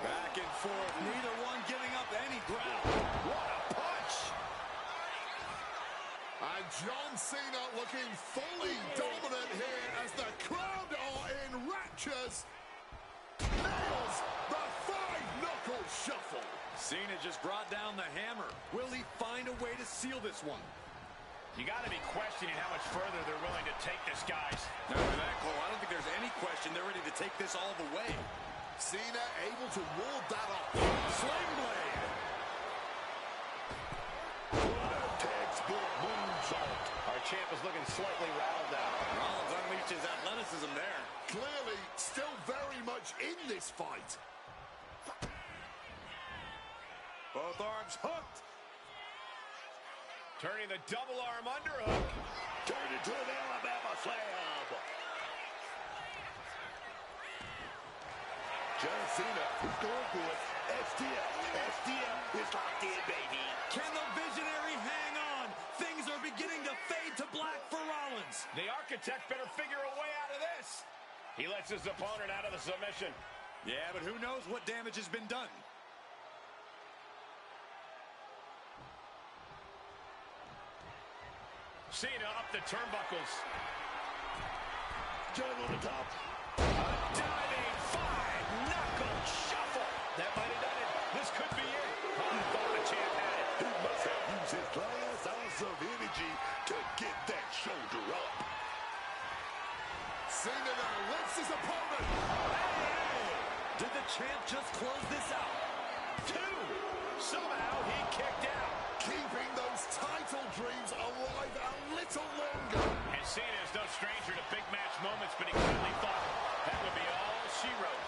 Back and forth, neither one giving up any ground. What a punch! And John Cena looking fully dominant here as the crowd are in raptures. Nails the five-knuckle shuffle. Cena just brought down the hammer. Will he find a way to seal this one? You got to be questioning how much further they're willing to take this, guys. Now, for that, Cole, I don't think there's any question they're ready to take this all the way. Cena able to ward that off. Sling blade. What a textbook moonsault. Our champ is looking slightly rattled now. Rollins unleashed his athleticism there. Clearly still very much in this fight. Both arms hooked. Turning the double arm underhook. Turned into an Alabama slam. John Cena is going for it. STF. STF is locked in, baby. Can the visionary hang on? Things are beginning to fade to black for Rollins. The architect better figure a way out of this. He lets his opponent out of the submission. Yeah, but who knows what damage has been done. Cena up the turnbuckles. John on the top. A diving five-knuckle shuffle. That might have done it. This could be it. I thought the champ had it. He must have used his last ounce of energy to get Did the champ just close this out? 2. Somehow he kicked out. Keeping those title dreams alive a little longer. And Cena is no stranger to big match moments, but he clearly thought that would be all she wrote.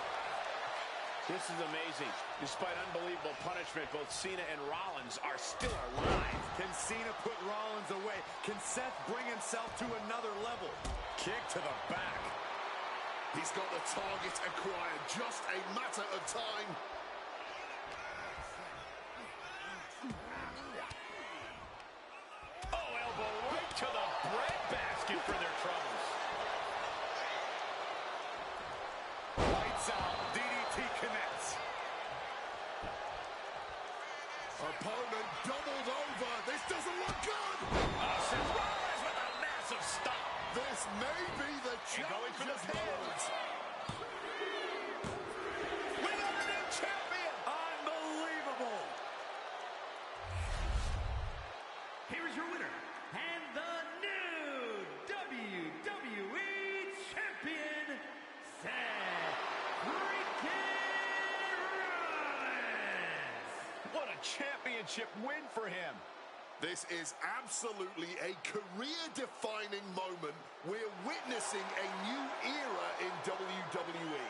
This is amazing. Despite unbelievable punishment, both Cena and Rollins are still alive. Can Cena put Rollins away? Can Seth bring himself to another level? Kick to the back. He's got the target acquired, just a matter of time. Oh, elbow right to the breadbasket for their troubles. Lights out. DDT connects. Opponent doubled over. This doesn't look good. Seth Rollins with a massive stop. This may be the Going for the challenger's pin. moment. We got a new champion. Unbelievable. Here is your winner, and the new WWE Champion, Seth freaking Rollins. What a championship win for him. This is absolutely a career-defining moment. We're witnessing a new era in WWE.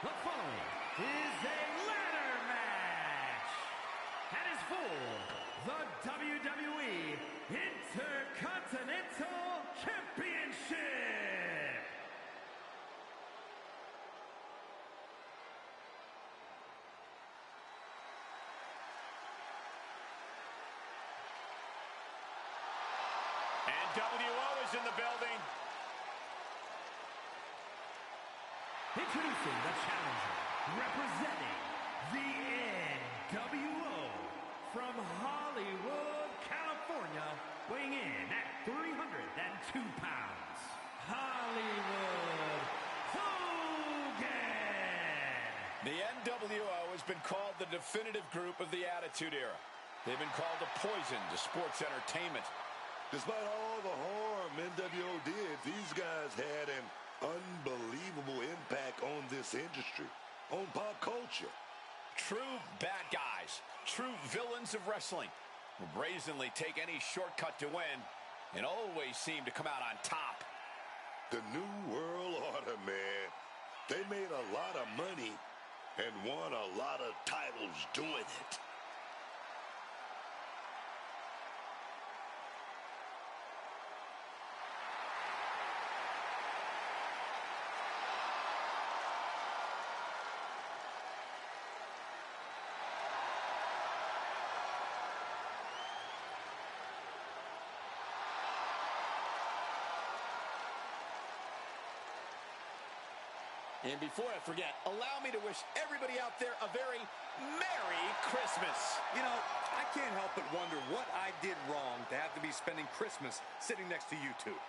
The following is a ladder match. That is for the WWE Intercontinental Championship. And WO is in the building. Introducing the challenger, representing the NWO from Hollywood, California, weighing in at 302 pounds, Hollywood Hogan. The NWO has been called the definitive group of the Attitude Era. They've been called a poison to sports entertainment. Despite all the harm NWO did, these guys had an unbelievable impact on this industry, on pop culture. True bad guys, true villains of wrestling, who brazenly take any shortcut to win and always seem to come out on top. The New World Order, man. They made a lot of money and won a lot of titles doing it. And before I forget, allow me to wish everybody out there a very Merry Christmas. You know, I can't help but wonder what I did wrong to have to be spending Christmas sitting next to you two.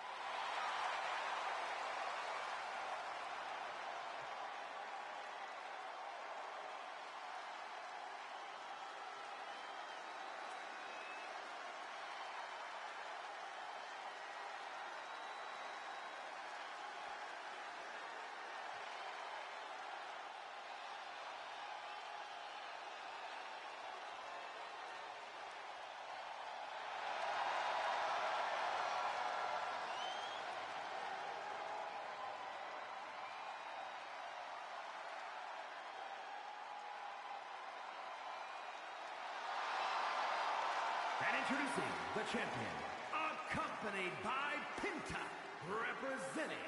And introducing the champion, accompanied by Pinta, representing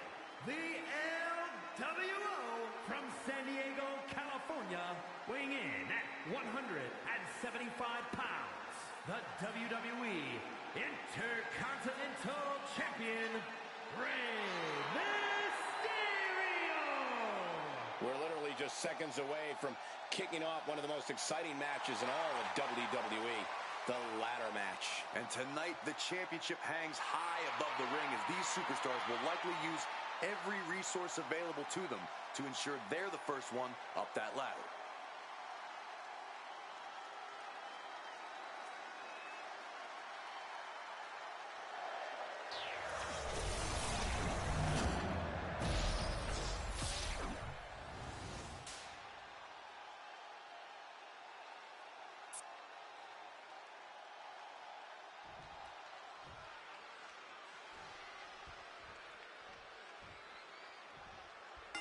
the LWO from San Diego, California, weighing in at 175 pounds, the WWE Intercontinental Champion, Rey Mysterio. We're literally just seconds away from kicking off one of the most exciting matches in all of WWE, the ladder match. And tonight, the championship hangs high above the ring as these superstars will likely use every resource available to them to ensure they're the first one up that ladder.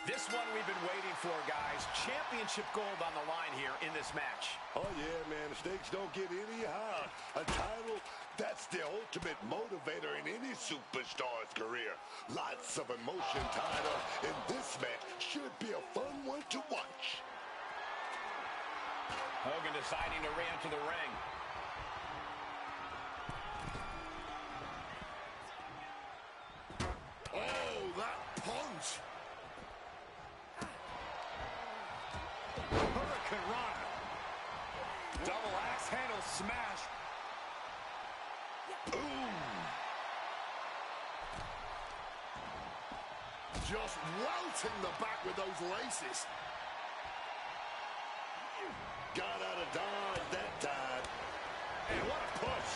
This one we've been waiting for, guys. Championship gold on the line here in this match. Oh, yeah, man. The stakes don't get any higher. A title, that's the ultimate motivator in any superstar's career. Lots of emotion tied up in this match. Should be a fun one to watch. Hogan deciding to re-enter the ring. Oh, that punch. Hurricanrana. Double axe handle smash. Ooh. Just welting the back with those laces. Got out of dodge that time. And what a push.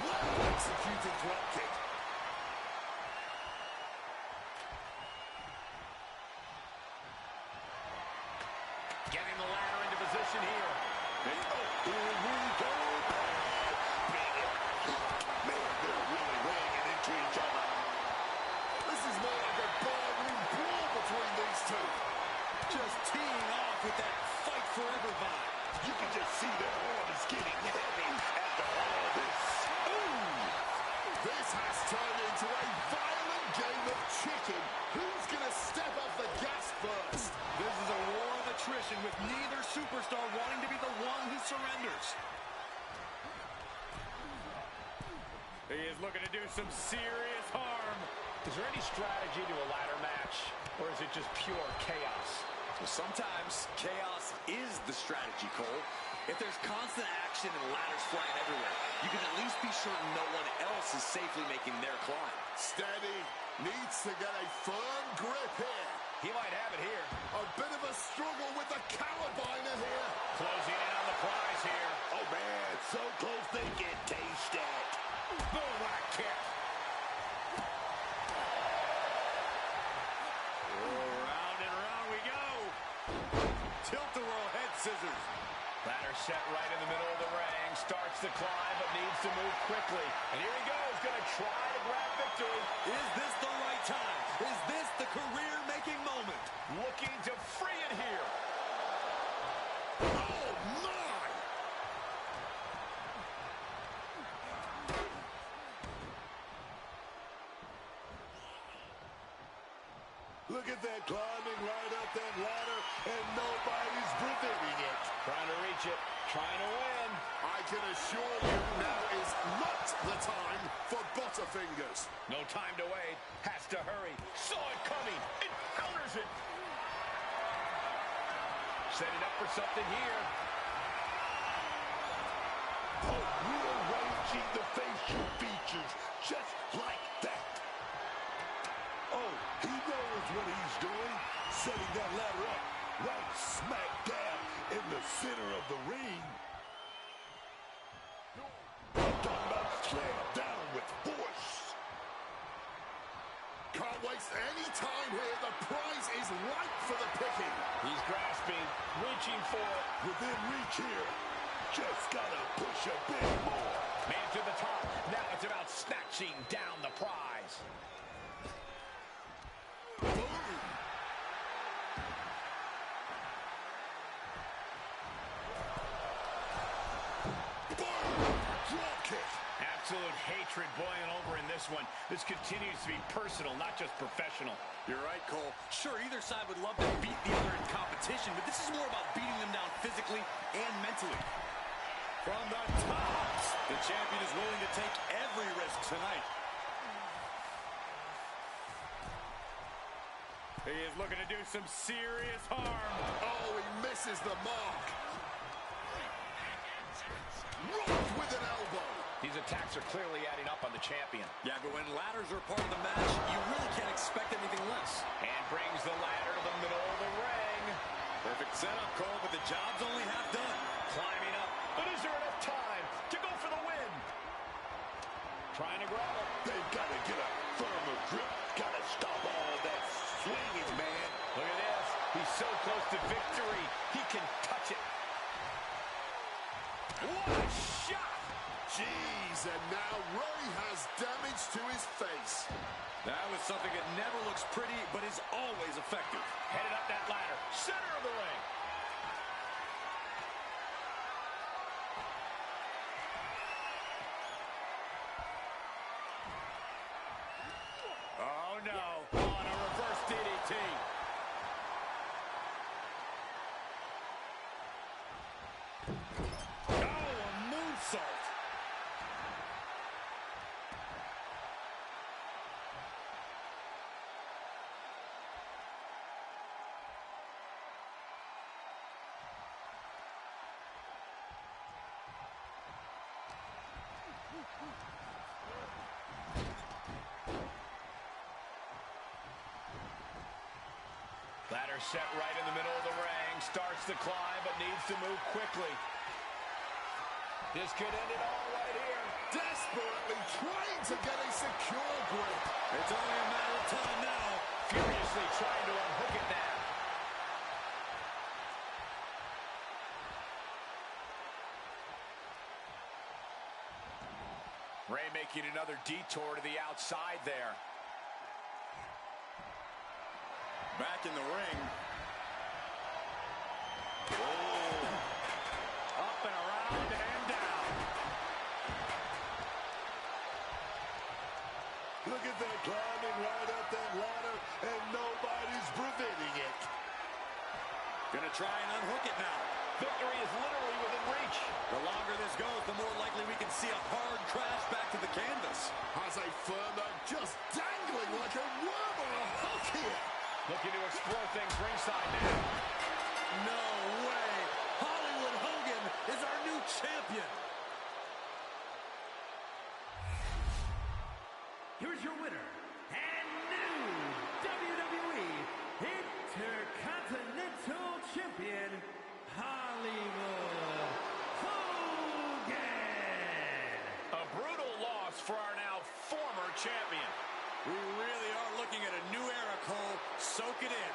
Well executed drop kick. Getting the ladder into position here. Here we go. Man, they're really weighing it into each other. This is more like a barroom brawl between these two. Just teeing off with that fight forever vibe. You can just see their arm is getting heavy after all of this. Ooh! This has turned into a violent game of chicken. Who's going to step off the gas first? This is a war of attrition with neither superstar wanting to be the one who surrenders. He is looking to do some serious harm. Is there any strategy to a ladder match, or is it just pure chaos? Well, sometimes chaos is the strategy, Cole. If there's constant action and ladders flying everywhere, you can at least be sure no one else is safely making their climb. Steady. Needs to get a firm grip here. He might have it here. A bit of a struggle with the cowabiner here. Closing in on the prize here. Oh, man, so close they can taste it. Boom, what a kick. Round and round we go. Tilt-a-whirl head scissors. Ladder set right in the middle of the ring. Starts the climb, but needs to move quickly. And here he goes, going to try to grab victory. Is this the right time? Is this the career-making moment? Looking to free it here. Oh, my! Look at that, climbing right up that ladder, and nobody's preventing it. Trying to reach it, trying to win. I can assure you now is not the time for Butterfingers. No time to wait, has to hurry. Saw it coming, and counters it. Setting up for something here. Oh, rearranging the facial features just like that. Oh, he knows what he's doing, setting that ladder up right smack dab in the center of the ring. I'm talking about slam down with force. Can't waste any time here. The prize is ripe for the picking. He's grasping, reaching for it. Within reach here. Just gotta push a bit more. Made it to the top. Now it's about snatching down the prize. Absolute hatred boiling over in this one. This continues to be personal, not just professional. You're right, Cole. Sure, either side would love to beat the other in competition, but this is more about beating them down physically and mentally. From the top, the champion is willing to take every risk tonight. He is looking to do some serious harm. Oh, he misses the mark. attacks are clearly adding up on the champion. Yeah, but when ladders are part of the match, you really can't expect anything less. And brings the ladder to the middle of the ring. Perfect setup, Cole, but the job's only half done. Climbing up. But is there enough time to go for the win? Trying to grab it. They've got to get a firmer grip. Got to stop all that swinging, man. Look at this. He's so close to victory. He can touch it. What a shot! Jeez, and now Ray has damage to his face. That was something that never looks pretty, but is always effective. Headed up that ladder. Center of the ring. Oh, no. On a reverse DDT. Oh, a moonsault. Ladder set right in the middle of the ring. Starts to climb, but needs to move quickly. This could end it all right here. Desperately trying to get a secure grip. It's only a matter of time now. Furiously trying to unhook it now. Ray making another detour to the outside there. Back in the ring. Oh. Up and around and down. Look at that, climbing right up that ladder, and nobody's preventing it. Gonna try and unhook it now. Victory is literally within reach. The longer this goes, the more likely we can see a hard crash back to the canvas. Has a firmer just dangling like a worm or a hook here. Looking to explore things ringside now. No way! Hollywood Hogan is our new champion! Here's your winner and new WWE Intercontinental Champion, Hollywood Hogan. A brutal loss for our now former champion. We really are looking at a new era, Cole. Soak it in.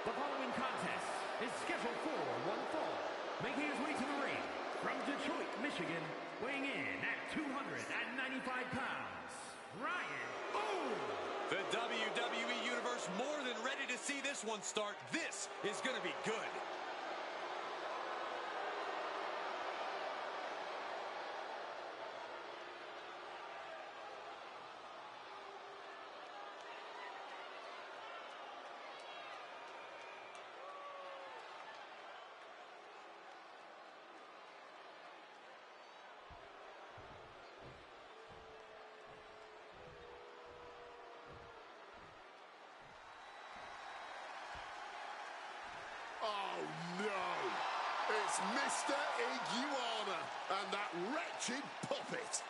The following contest is scheduled for one fall. Making his way to the ring from Detroit, Michigan, weighing in at 295 pounds, Ryan Owens. The WWE Universe more than ready to see this one start. This is going to be good. It's Mr. Iguana and that wretched puppet.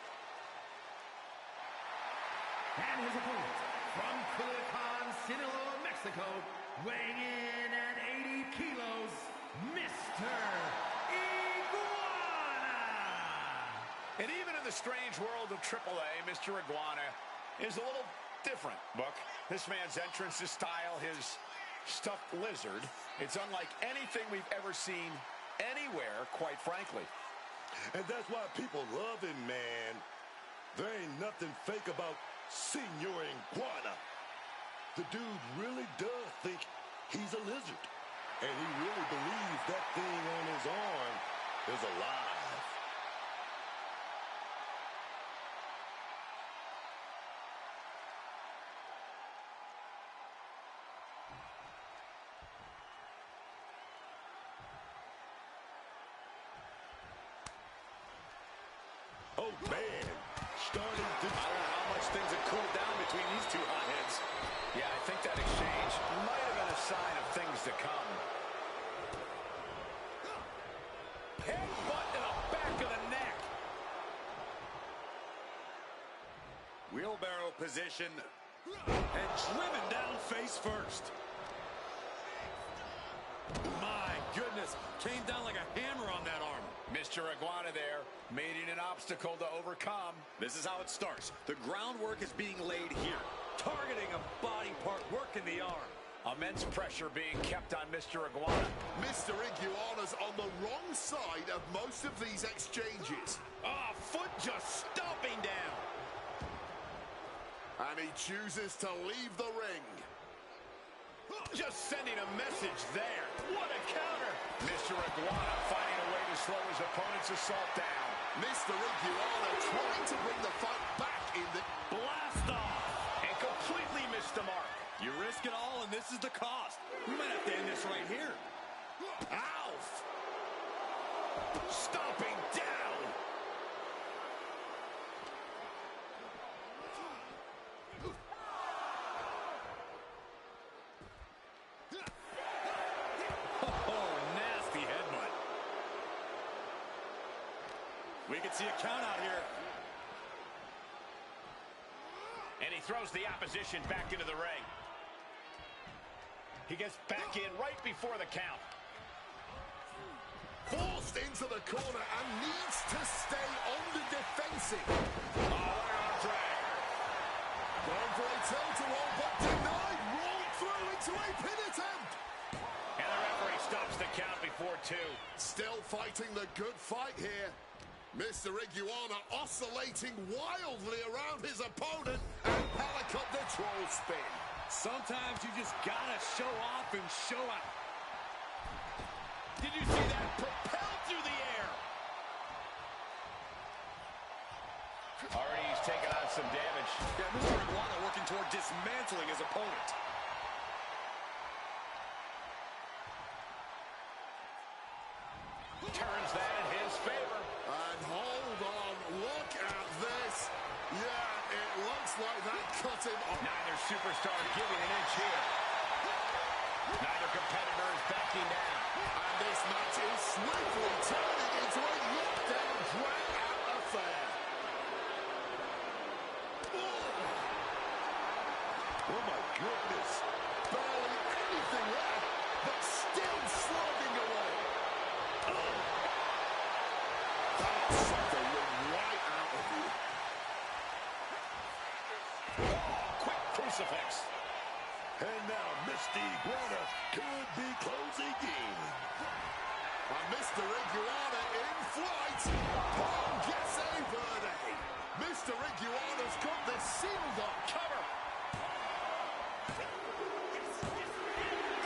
And his opponent, from Culiacan, Sinaloa, Mexico, weighing in at 80 kilos, Mr. Iguana! And even in the strange world of AAA, Mr. Iguana is a little different, Book. This man's entrance, his style, his stuffed lizard, it's unlike anything we've ever seen anywhere, quite frankly. And that's why people love him, man. There ain't nothing fake about Senor Iguana. The dude really does think he's a lizard. And he really believes that thing on his arm is alive. Oh, man. Starting to... I don't know how much things have cooled down between these two hotheads. Yeah, I think that exchange might have been a sign of things to come. Headbutt to the back of the neck. Wheelbarrow position. And driven down face first. My goodness. Came down like a hammer on that arm. Mr. Iguana there, meeting an obstacle to overcome. This is how it starts. The groundwork is being laid here. Targeting a body part, working the arm. Immense pressure being kept on Mr. Iguana. Mr. Iguana's on the wrong side of most of these exchanges. Ah, foot just stomping down. And he chooses to leave the ring. Just sending a message there. What a counter. Mr. Iguana finding a way to slow his opponent's assault down. Mr. Iguana trying to bring the fight back in the... Blast off. And completely missed the mark. You risk it all, and this is the cost. We might have to end this right here. Alf! Stomping down! Oh, nasty headbutt. We can see a count out here. And he throws the opposition back into the ring. He gets back in right before the count. Forced into the corner and needs to stay on the defensive. Oh, arm drag. Going for a toe-to-roll, but denied. Rolled through into a pin attempt. And the referee stops the count before two. Still fighting the good fight here. Mr. Iguana oscillating wildly around his opponent and Pelicut the troll spin. Sometimes you just gotta show off and show out. Did you see that? Propelled through the air. Already he's taken on some damage. Yeah, Mr. Iguana working toward dismantling his opponent. Turns that in his favor. And hold on, look at this. Yeah, it looks like that cut him off. Neither superstar giving an inch here. Neither competitor is backing down. And this match is swiftly turning into a knockdown, drag-out affair. Oh, my goodness. Barely anything left, but still slugging away. That sucked the wind right out of you. Quick crucifix. And now Mr. Iguana could be closing in. And Mr. Iguana in flight. Paul gets a verde. Mr. Iguana's got this sealed up. Cover.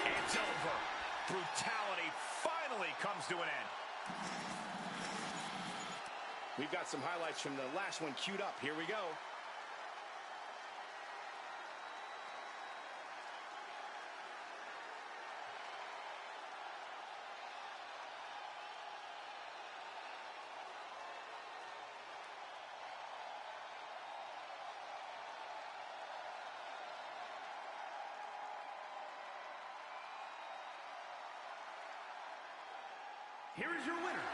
It's over. Brutality finally comes to an end. We've got some highlights from the last one queued up. Here we go. here is your winner,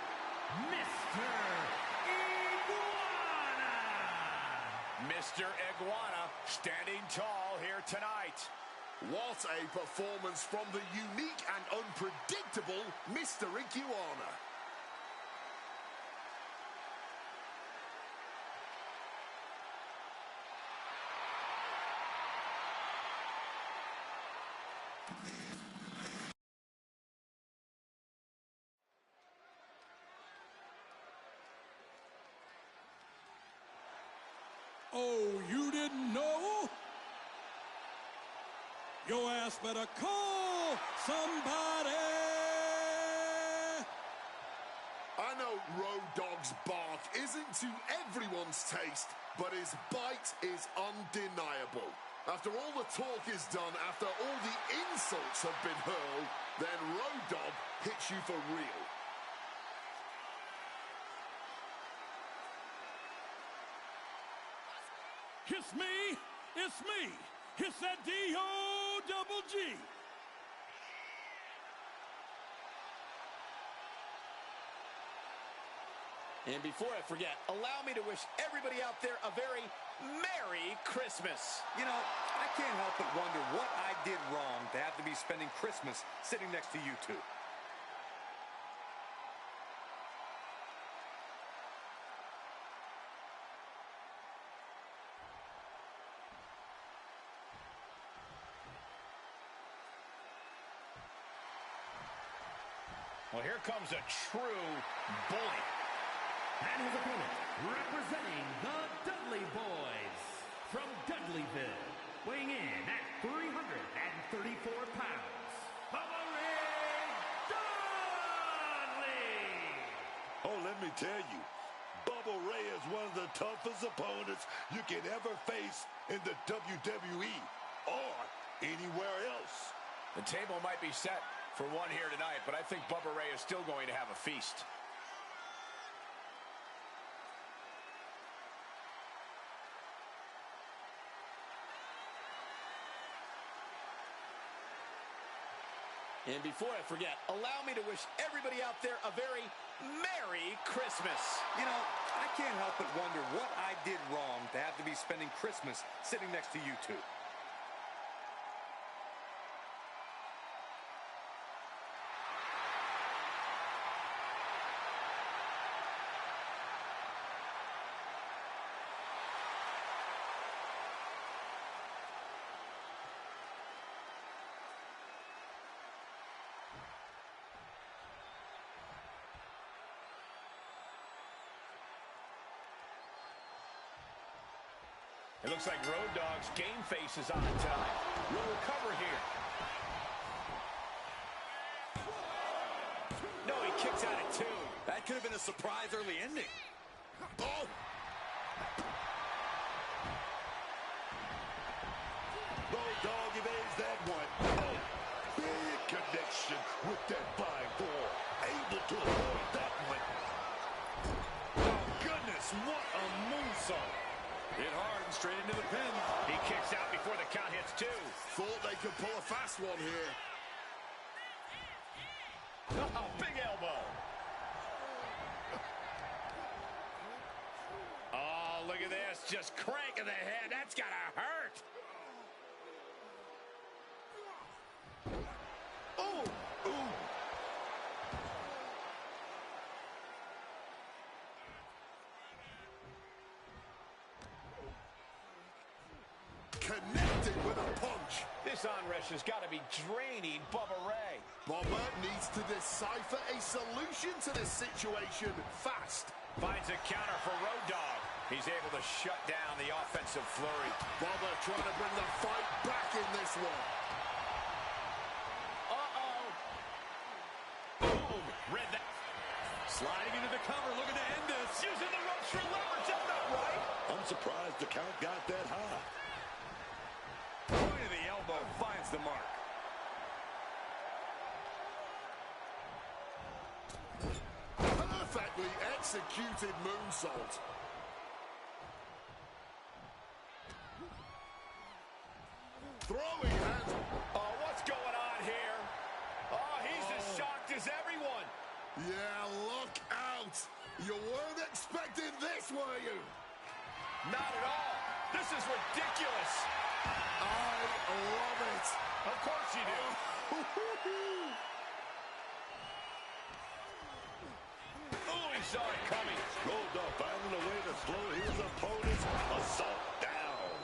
Mr. Iguana. Mr. Iguana standing tall here tonight. What a performance from the unique and unpredictable Mr. Iguana. Oh, you didn't know? Your ass better call somebody. I know Road Dogg's bark isn't to everyone's taste, but his bite is undeniable. After all the talk is done, after all the insults have been hurled, then Road Dogg hits you for real. It's me. It's me. It's that D-O-double-G. And before I forget, allow me to wish everybody out there a very Merry Christmas. You know, I can't help but wonder what I did wrong to have to be spending Christmas sitting next to you two. Well, here comes a true bully. And his opponent, representing the Dudley Boys, from Dudleyville, weighing in at 334 pounds, Bubba Ray Dudley! Oh, let me tell you, Bubba Ray is one of the toughest opponents you can ever face in the WWE or anywhere else. The table might be set for one here tonight, but I think Bubba Ray is still going to have a feast. And before I forget, allow me to wish everybody out there a very Merry Christmas. You know, I can't help but wonder what I did wrong to have to be spending Christmas sitting next to you two. It looks like Road Dogg's game face is on tonight. We'll recover here. No, he kicks out at two. That could have been a surprise early ending. Oh! Road Dogg evades that one. Oh, big connection with that flying ball. Able to avoid that one. Oh, goodness, what a moonsault. Hit hard and straight into the pin. He kicks out before the count hits two. Thought they could pull a fast one here. Oh, big elbow. Oh, look at this. Just cranking the head. That's got to hurt. Oh! Ooh! Connected with a punch. This onrush has got to be draining Bubba Ray. Bubba needs to decipher a solution to this situation fast. Finds a counter for Road Dogg. He's able to shut down the offensive flurry. Bubba trying to bring the fight back in this one. Uh-oh. Boom. Read that. Sliding into the cover, looking to end this. Using the ropes for leverage. That's not right. I'm surprised the count got that high. Point of the elbow finds the mark. Perfectly executed moonsault. Throwing hands. Oh, what's going on here? Oh, he's as shocked as everyone. Yeah, look out. You weren't expecting this, were you? Not at all. This is ridiculous. I love it. Of course you do. Oh, he saw it coming. Rolled up, finding a way to slow his opponent's assault down.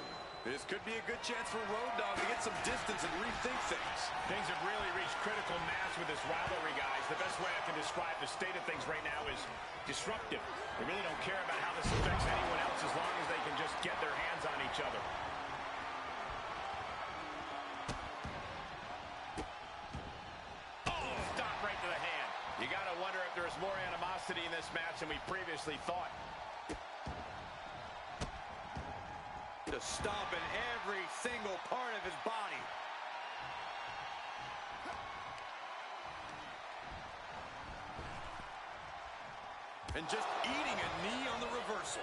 This could be a good chance for Road Dogg to get some distance and rethink things. Things have really reached critical mass with this rivalry, guys. The best way I can describe the state of things right now is disruptive. They really don't care about how this affects anyone else as long as they can just get their hands on each other. Oh, stop right to the hand. You got to wonder if there's more animosity in this match than we previously thought. To stomp in every single part of his body. And just eating a knee on the reversal.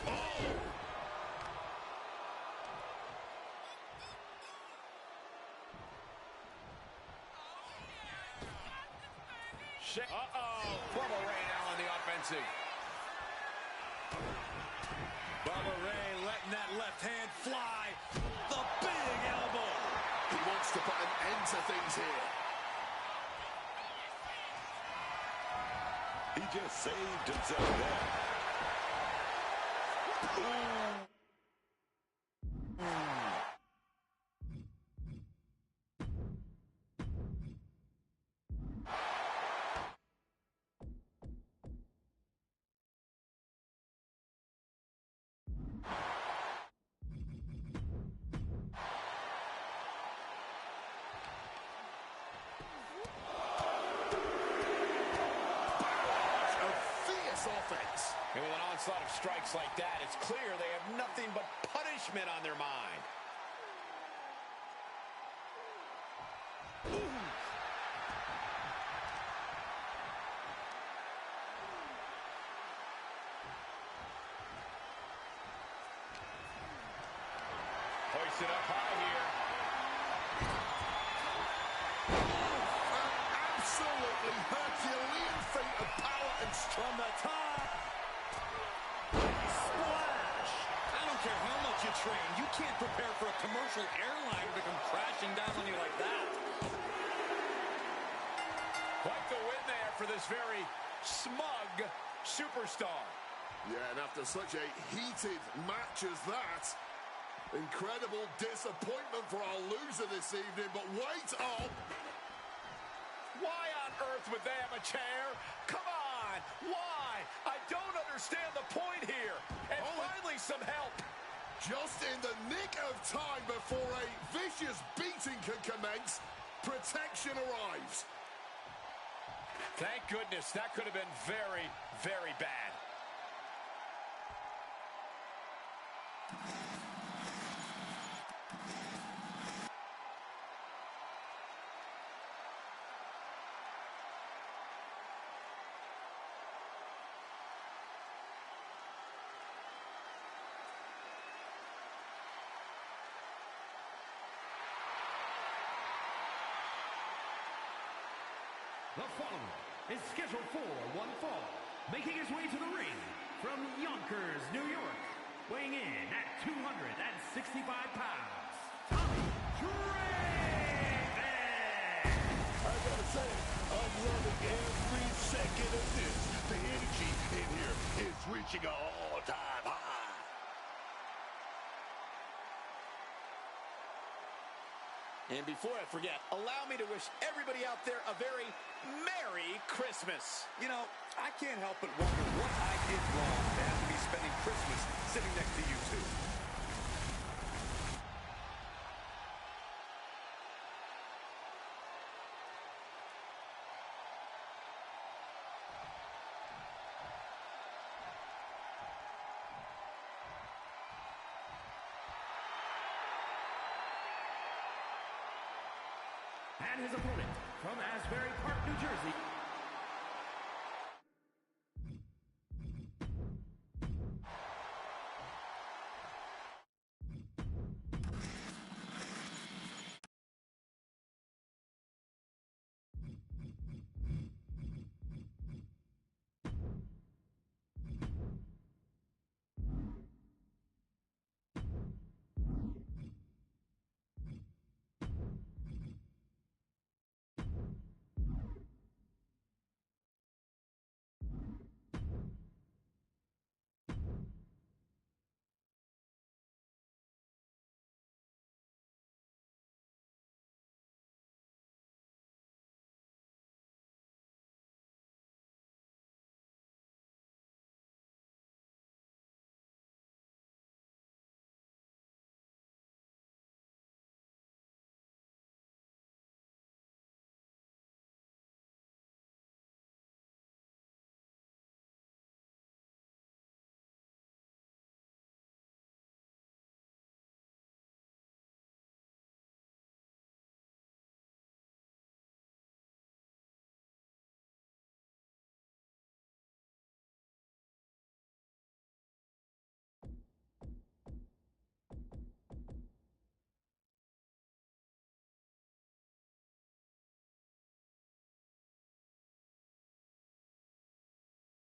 Oh! Uh-oh. Bubba Ray now on the offensive. Bubba Ray letting that left hand fly. The big elbow. He wants to put an end to things here. He just saved himself there. Ooh. Offense. And with an onslaught of strikes like that, it's clear they have nothing but punishment on their mind. Ooh. Hoisted up high here. Absolutely Herculean feat of power and strength. From the top. Splash. I don't care how much you train. You can't prepare for a commercial airline to come crashing down on you like that. Quite the win there for this very smug superstar. Yeah, and after such a heated match as that, incredible disappointment for our loser this evening, but wait up. Why on earth would they have a chair? Come on. Why? I don't understand the point here. And finally some help. Just in the nick of time before a vicious beating can commence, protection arrives. Thank goodness. That could have been very, very bad. The following is scheduled for one fall, making his way to the ring from Yonkers, New York, weighing in at 265 pounds, Tommy Draven! I gotta say, I'm loving every second of this. The energy in here is reaching an all-time high. And before I forget, allow me to wish everybody out there a very Merry Christmas. You know, I can't help but wonder what I did wrong to have to be spending Christmas sitting next to you two. And his opponent from Asbury Park, New Jersey,